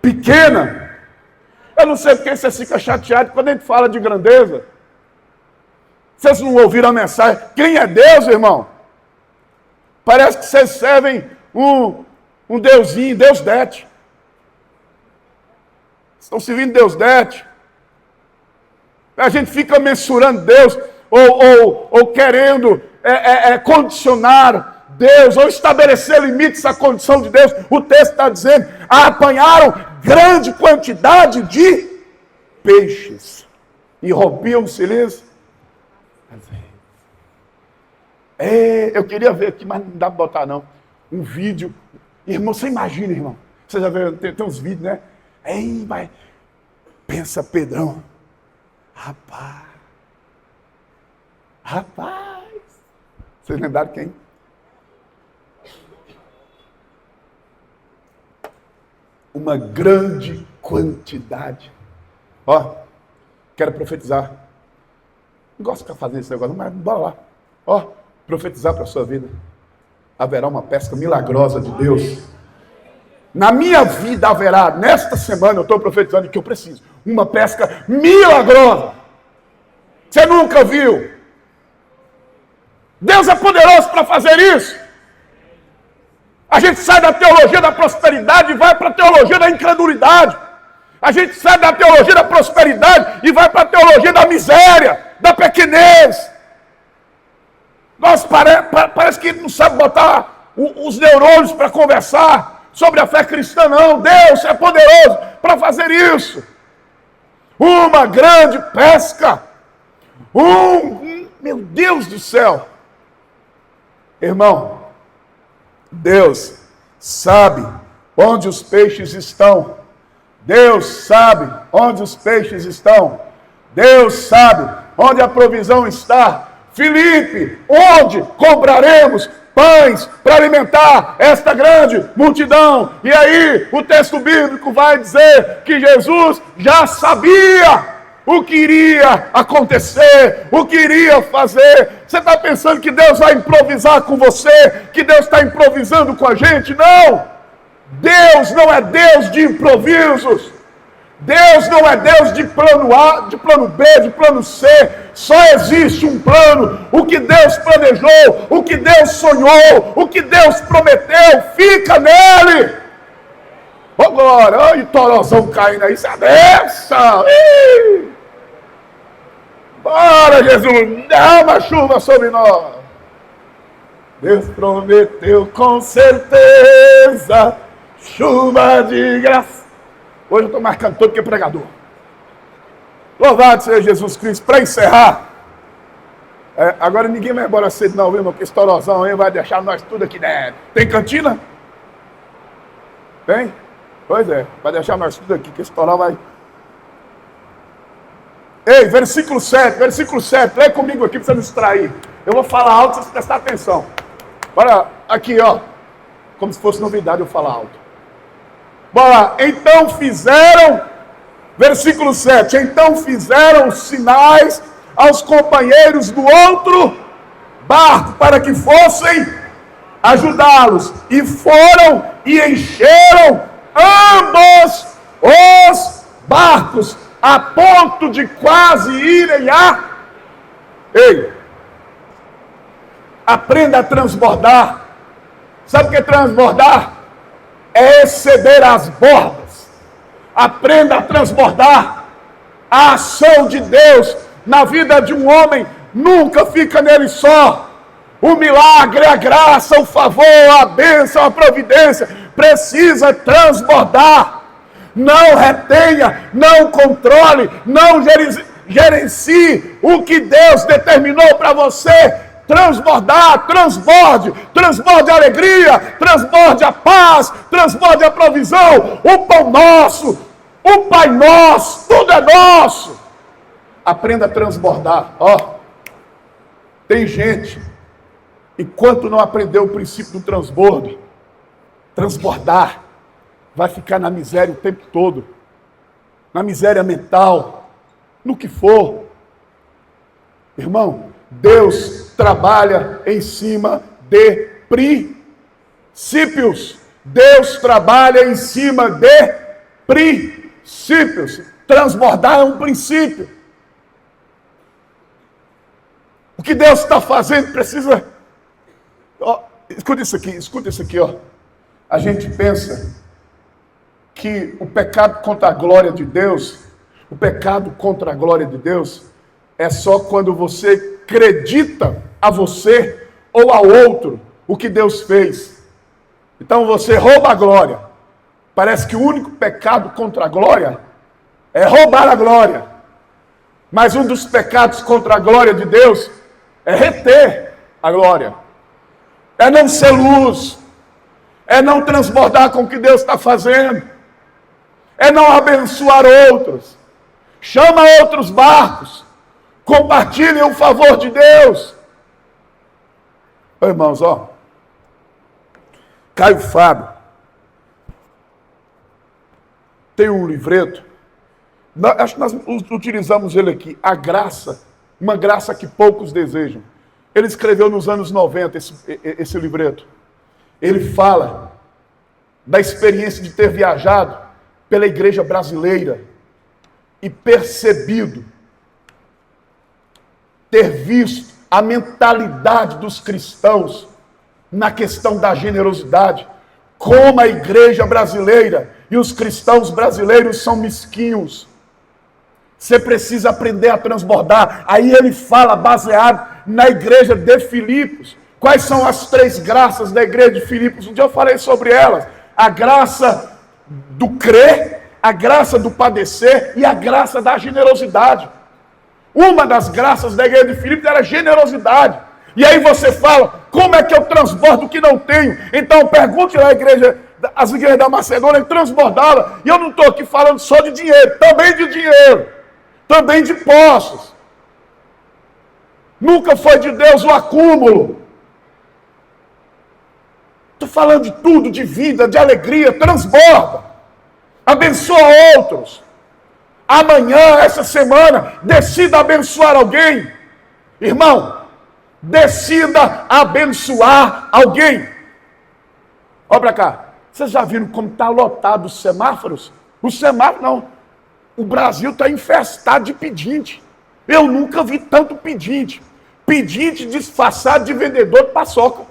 Pequena. Eu não sei porque você fica chateado quando a gente fala de grandeza. Vocês não ouviram a mensagem? Quem é Deus, irmão? Parece que vocês servem um deusinho, Deus Dete. Estão servindo Deus Dete. A gente fica mensurando Deus, ou querendo condicionar Deus, ou estabelecer limites à condição de Deus. O texto está dizendo, apanharam grande quantidade de peixes. E rompiam-se lhes. Eu queria ver aqui, mas não dá para botar não. Um vídeo. Irmão, você imagina, irmão. Você já viu, tem uns vídeos, né? Mas pensa, Pedrão. Rapaz. Vocês lembraram quem? uma grande quantidade. Ó, quero profetizar. Não gosto de ficar fazendo esse negócio, mas bora lá. Ó, profetizar para a sua vida. Haverá uma pesca milagrosa de Deus. Na minha vida haverá, nesta semana eu estou profetizando que eu preciso. Uma pesca milagrosa. Você nunca viu. Deus é poderoso para fazer isso. A gente sai da teologia da prosperidade e vai para a teologia da incredulidade. A gente sai da teologia da prosperidade e vai para a teologia da miséria, da pequenez. Nós parece que não sabe botar os neurônios para conversar sobre a fé cristã, não. Deus é poderoso para fazer isso. Uma grande pesca. Meu Deus do céu. Irmão, Deus sabe onde os peixes estão. Deus sabe onde os peixes estão. Deus sabe onde a provisão está. Filipe, onde compraremos pães para alimentar esta grande multidão? E aí o texto bíblico vai dizer que Jesus já sabia o que iria acontecer, o que iria fazer. Você está pensando que Deus vai improvisar com você, que Deus está improvisando com a gente? Não! Deus não é Deus de improvisos. Deus não é Deus de plano A, de plano B, de plano C. Só existe um plano. O que Deus planejou, o que Deus sonhou, o que Deus prometeu, fica nele. Ô glória, olha o torozão caindo aí, isso é bênção. Bora, Jesus, dá uma chuva sobre nós. Deus prometeu com certeza chuva de graça. Hoje eu estou mais cantor do que pregador. Louvado seja Jesus Cristo. Para encerrar, agora ninguém vai embora cedo não, viu, irmão? Porque esse torozão aí vai deixar nós tudo aqui dentro. Tem cantina? Tem? Pois é, vai deixar nós tudo aqui, que esse torão vai... Ei, versículo 7, lê comigo aqui para você não distrair. Eu vou falar alto, você prestar atenção. Bora, aqui ó, como se fosse novidade eu falar alto. Bora lá, então fizeram, versículo 7, então fizeram sinais aos companheiros do outro barco, para que fossem ajudá-los, e foram e encheram ambos os barcos, a ponto de quase irem a... Ei, aprenda a transbordar. Sabe o que é transbordar? É exceder as bordas. Aprenda a transbordar. A ação de Deus na vida de um homem nunca fica nele só. O milagre, a graça, o favor, a bênção, a providência precisa transbordar. Não retenha, não controle, não gerencie o que Deus determinou para você. Transbordar, transborde a alegria, transborde a paz, transborde a provisão, o pão nosso, o Pai nosso, tudo é nosso. Aprenda a transbordar. Ó, tem gente, enquanto não aprendeu o princípio do transbordo, transbordar, vai ficar na miséria o tempo todo, na miséria mental, no que for. Irmão, Deus trabalha em cima de princípios. Deus trabalha em cima de princípios. Transbordar é um princípio. O que Deus está fazendo precisa... Ó, escuta isso aqui, ó. A gente pensa que o pecado contra a glória de Deus, é só quando você acredita a você ou a outro o que Deus fez. Então você rouba a glória. Parece que o único pecado contra a glória é roubar a glória. Mas um dos pecados contra a glória de Deus é reter a glória. É não ser luz. É não transbordar com o que Deus está fazendo. É não abençoar outros. Chama outros barcos. Compartilhem o favor de Deus. Ô, irmãos, ó. Caio Fábio. tem um livreto, acho que nós utilizamos ele aqui, A Graça, uma graça que poucos desejam. Ele escreveu nos anos 90 esse livreto. Ele fala da experiência de ter viajado pela igreja brasileira e percebido, ter visto a mentalidade dos cristãos na questão da generosidade, como a igreja brasileira e os cristãos brasileiros são mesquinhos. Você precisa aprender a transbordar. Aí ele fala, baseado na igreja de Filipos. Quais são as 3 graças da igreja de Filipos? Um dia eu falei sobre elas. A graça do crer, a graça do padecer e a graça da generosidade. Uma das graças da igreja de Filipos era generosidade. E aí você fala, como é que eu transbordo o que não tenho? Então pergunte lá as igrejas da Macedônia, ele transbordava. E eu não estou aqui falando só de dinheiro, também de dinheiro, também de posses. Nunca foi de Deus o acúmulo. Estou falando de tudo, de vida, de alegria, transborda. Abençoa outros. Amanhã, essa semana, decida abençoar alguém. Irmão, decida abençoar alguém. Olha para cá. Vocês já viram como está lotado os semáforos? Os semáforos não. O Brasil está infestado de pedinte. Eu nunca vi tanto pedinte. Pedinte disfarçado de vendedor de paçoca.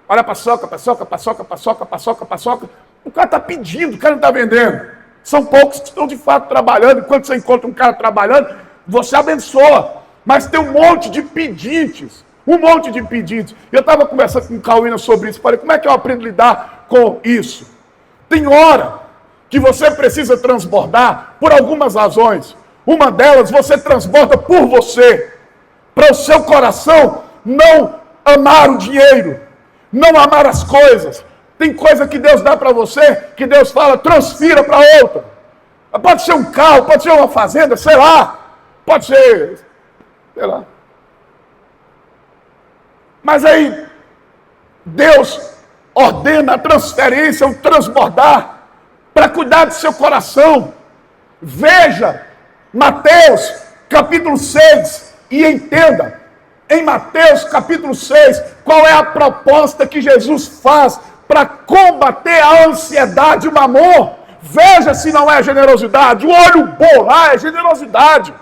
Olha, paçoca, paçoca, paçoca, paçoca, paçoca, paçoca. O cara está pedindo, o cara não está vendendo. São poucos que estão de fato trabalhando. E quando você encontra um cara trabalhando, você abençoa. Mas tem um monte de pedintes. Um monte de pedintes. Eu estava conversando com o Cauína sobre isso. Falei, como é que eu aprendo a lidar com isso? Tem hora que você precisa transbordar por algumas razões. Uma delas, você transborda por você. Para o seu coração não amar o dinheiro. Não amar as coisas. Tem coisa que Deus dá para você, que Deus fala, transfira para outra. Pode ser um carro, pode ser uma fazenda, sei lá. Pode ser, sei lá. Mas aí, Deus ordena a transferência, o transbordar, para cuidar do seu coração. Veja, Mateus, capítulo 6, e entenda, em Mateus, capítulo 6, qual é a proposta que Jesus faz para combater a ansiedade e o amor. Veja se não é generosidade. O olho bom lá é generosidade.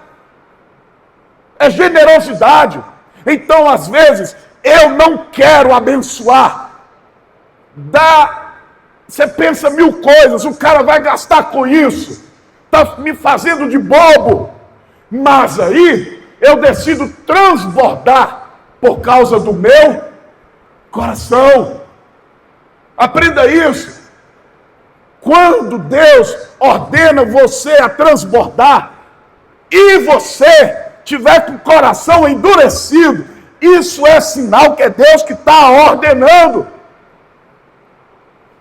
É generosidade. Então, às vezes, eu não quero abençoar. Você pensa 1000 coisas, o cara vai gastar com isso. Está me fazendo de bobo. Mas aí, eu decido transbordar por causa do meu coração. Aprenda isso. Quando Deus ordena você a transbordar e você tiver com o coração endurecido, isso é sinal que é Deus que está ordenando.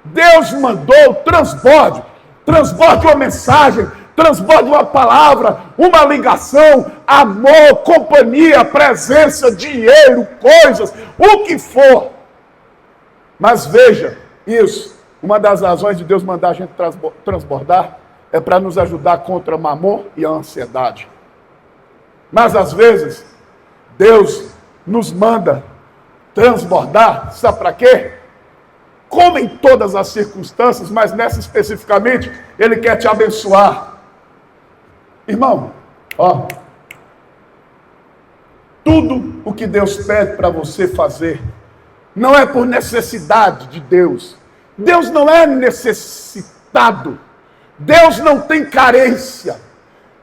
Deus mandou transborde. Transborde uma mensagem, transborde uma palavra, uma ligação, amor, companhia, presença, dinheiro, coisas, o que for. Mas veja, isso, uma das razões de Deus mandar a gente transbordar é para nos ajudar contra o amor e a ansiedade. Mas às vezes, Deus nos manda transbordar, sabe para quê? Como em todas as circunstâncias, mas nessa especificamente, Ele quer te abençoar. Irmão, ó, tudo o que Deus pede para você fazer, não é por necessidade de Deus. Deus não é necessitado. Deus não tem carência.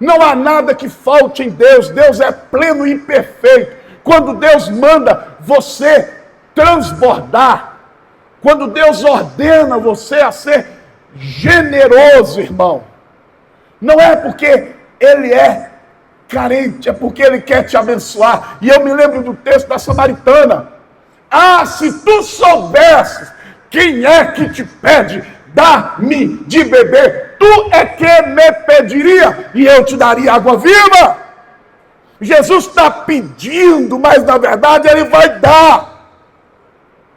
Não há nada que falte em Deus. Deus é pleno e perfeito. Quando Deus manda você transbordar, quando Deus ordena você a ser generoso, irmão, não é porque Ele é carente, é porque Ele quer te abençoar. E eu me lembro do texto da Samaritana. Ah, se tu soubesses quem é que te pede, dá-me de beber, tu é que me pediria e eu te daria água viva. Jesus está pedindo, mas na verdade Ele vai dar.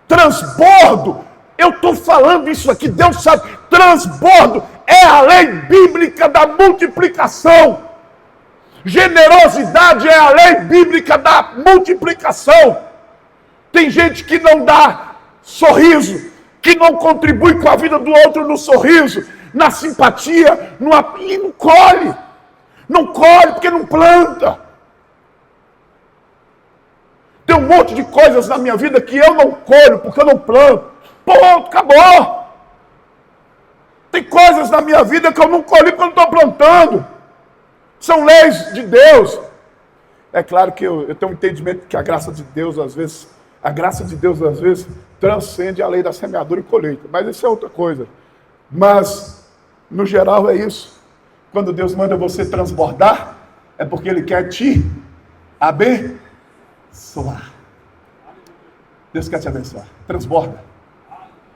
Transbordo, eu estou falando isso aqui, Deus sabe Transbordo é a lei bíblica da multiplicação. Generosidade é a lei bíblica da multiplicação. Tem gente que não dá sorriso, que não contribui com a vida do outro no sorriso, na simpatia, e não colhe. Não colhe porque não planta. Tem um monte de coisas na minha vida que eu não colho porque eu não planto. Ponto, acabou. Tem coisas na minha vida que eu não colhi porque eu não estou plantando. São leis de Deus. É claro que eu tenho um entendimento que a graça de Deus, às vezes, transcende a lei da semeadura e colheita. Mas isso é outra coisa. Mas, no geral, é isso. Quando Deus manda você transbordar, é porque Ele quer te abençoar. Deus quer te abençoar. Transborda.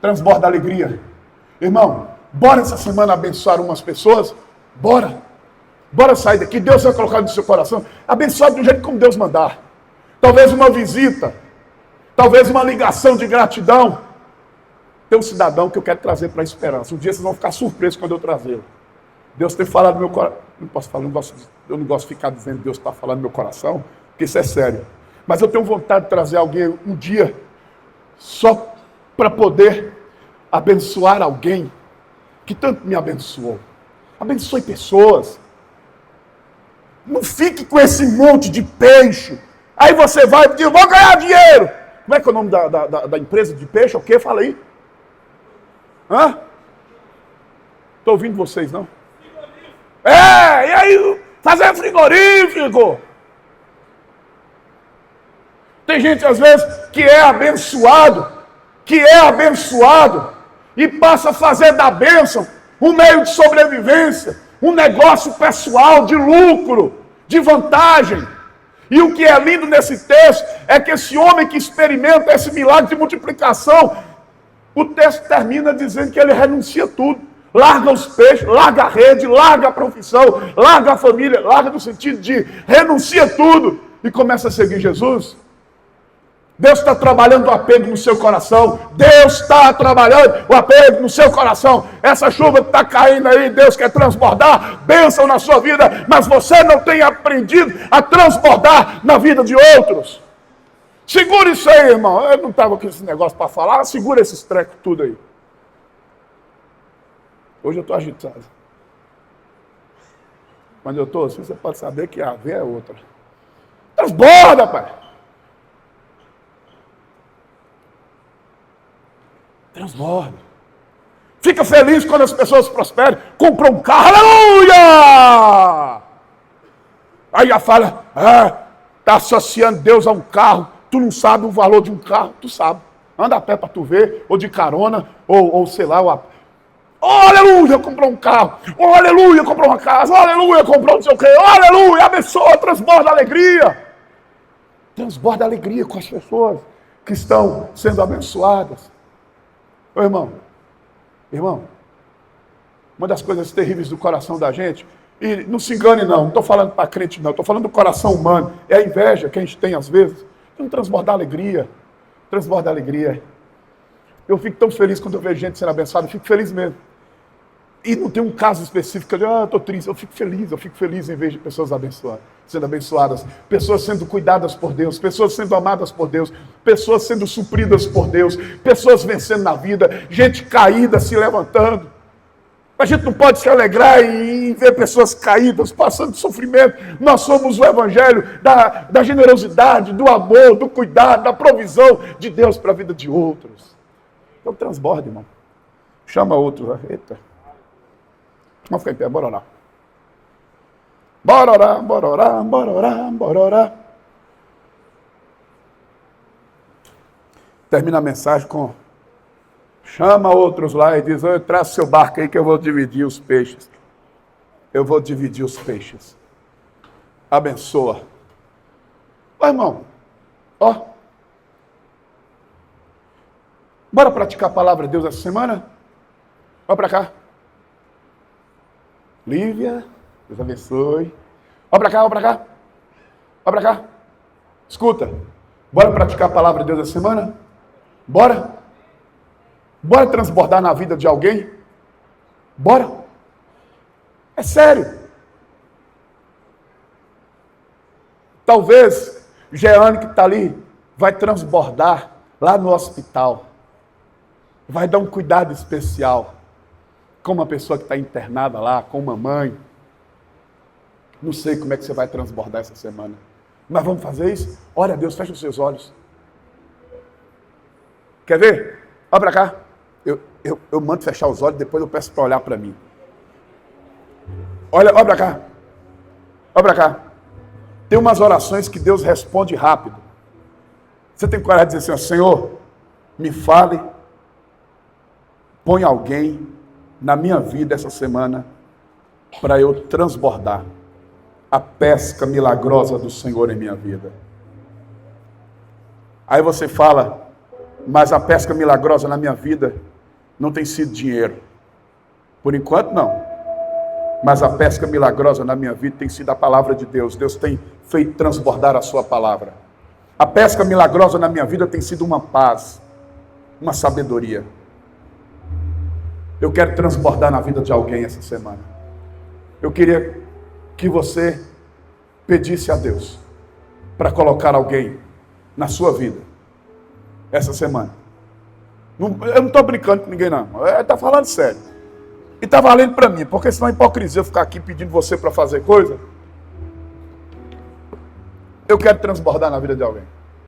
Transborda a alegria. Irmão, bora essa semana abençoar umas pessoas? Bora. Bora sair daqui. Deus vai colocar no seu coração. Abençoar do jeito como Deus mandar. Talvez uma visita. Talvez uma ligação de gratidão. Tem um cidadão que eu quero trazer para a esperança. Um dia vocês vão ficar surpresos quando eu trazê-lo. Deus tem falado no meu coração. Não posso falar, eu não gosto de ficar dizendo que Deus está falando no meu coração, porque isso é sério. Mas eu tenho vontade de trazer alguém um dia só para poder abençoar alguém que tanto me abençoou. Abençoe pessoas. Não fique com esse monte de peixe. Aí você vai e diz, vou ganhar dinheiro. Como é que é o nome da empresa de peixe? O quê? Fala aí. Hã? Estou ouvindo vocês, não? E aí? Fazer frigorífico. Tem gente, às vezes, que é abençoado, e passa a fazer da bênção um meio de sobrevivência, um negócio pessoal de lucro, de vantagem. E o que é lindo nesse texto é que esse homem que experimenta esse milagre de multiplicação, o texto termina dizendo que ele renuncia tudo. Larga os peixes, larga a rede, larga a profissão, larga a família, larga no sentido de renuncia tudo e começa a seguir Jesus. Deus está trabalhando o apego no seu coração. Deus está trabalhando o apego no seu coração. Essa chuva que está caindo aí, Deus quer transbordar bênção na sua vida, mas você não tem aprendido a transbordar na vida de outros. Segura isso aí, irmão. Eu não estava com esse negócio para falar, segura esses trecos tudo aí. Hoje eu estou agitado. Quando eu estou assim, você pode saber que a ver é outra. Transborda, pai. Transborda. Fica feliz quando as pessoas prosperam. Compra um carro, aleluia! Aí já fala, está associando Deus a um carro. Tu não sabe o valor de um carro, tu sabe. Anda a pé para tu ver, ou de carona, ou sei lá, oh, aleluia, comprou um carro. Oh, aleluia, comprou uma casa. Oh, aleluia, comprou não sei o quê. Oh, aleluia, abençoa, transborda alegria. Transborda alegria com as pessoas que estão sendo abençoadas. Ô, irmão, uma das coisas terríveis do coração da gente, e não se engane não estou falando para crente não, estou falando do coração humano, é a inveja que a gente tem às vezes. Então transborda alegria. Eu fico tão feliz quando eu vejo gente sendo abençoada, eu fico feliz mesmo. E não tem um caso específico de, estou triste. Eu fico feliz em vez de pessoas sendo abençoadas, pessoas sendo cuidadas por Deus, pessoas sendo amadas por Deus, pessoas sendo supridas por Deus, pessoas vencendo na vida, gente caída se levantando. A gente não pode se alegrar em ver pessoas caídas, passando sofrimento. Nós somos o evangelho da generosidade, do amor, do cuidado, da provisão de Deus para a vida de outros. Então transborda, irmão. Chama outros. Eita. Vamos ficar em pé, bora orar. Bora orar. Termina a mensagem com: chama outros lá e diz, traz seu barco aí que eu vou dividir os peixes. Abençoa. Ó, irmão, bora praticar a palavra de Deus essa semana? Vamos para cá. Lívia, Deus abençoe. Olha para cá. Escuta, bora praticar a palavra de Deus essa semana? Bora transbordar na vida de alguém? Bora. É sério. Talvez Jeane, que está ali, vai transbordar lá no hospital. Vai dar um cuidado especial com uma pessoa que está internada lá, com uma mãe. Não sei como é que você vai transbordar essa semana. Mas vamos fazer isso? Ora a Deus, fecha os seus olhos. Quer ver? Olha para cá. Eu mando fechar os olhos, depois eu peço para olhar para mim. Olha para cá. Olha para cá. Tem umas orações que Deus responde rápido. Você tem coragem de dizer assim, Senhor, me fale, põe alguém na minha vida essa semana para eu transbordar a pesca milagrosa do Senhor em minha vida. Aí você fala, mas a pesca milagrosa na minha vida não tem sido dinheiro. Por enquanto não. Mas a pesca milagrosa na minha vida tem sido a palavra de Deus. Deus tem feito transbordar a sua palavra. A pesca milagrosa na minha vida tem sido uma paz, uma sabedoria. Eu quero transbordar na vida de alguém essa semana. Eu queria que você pedisse a Deus para colocar alguém na sua vida essa semana. Eu não estou brincando com ninguém não. Está falando sério. E está valendo para mim, porque senão é hipocrisia eu ficar aqui pedindo você para fazer coisa. Eu quero transbordar na vida de alguém.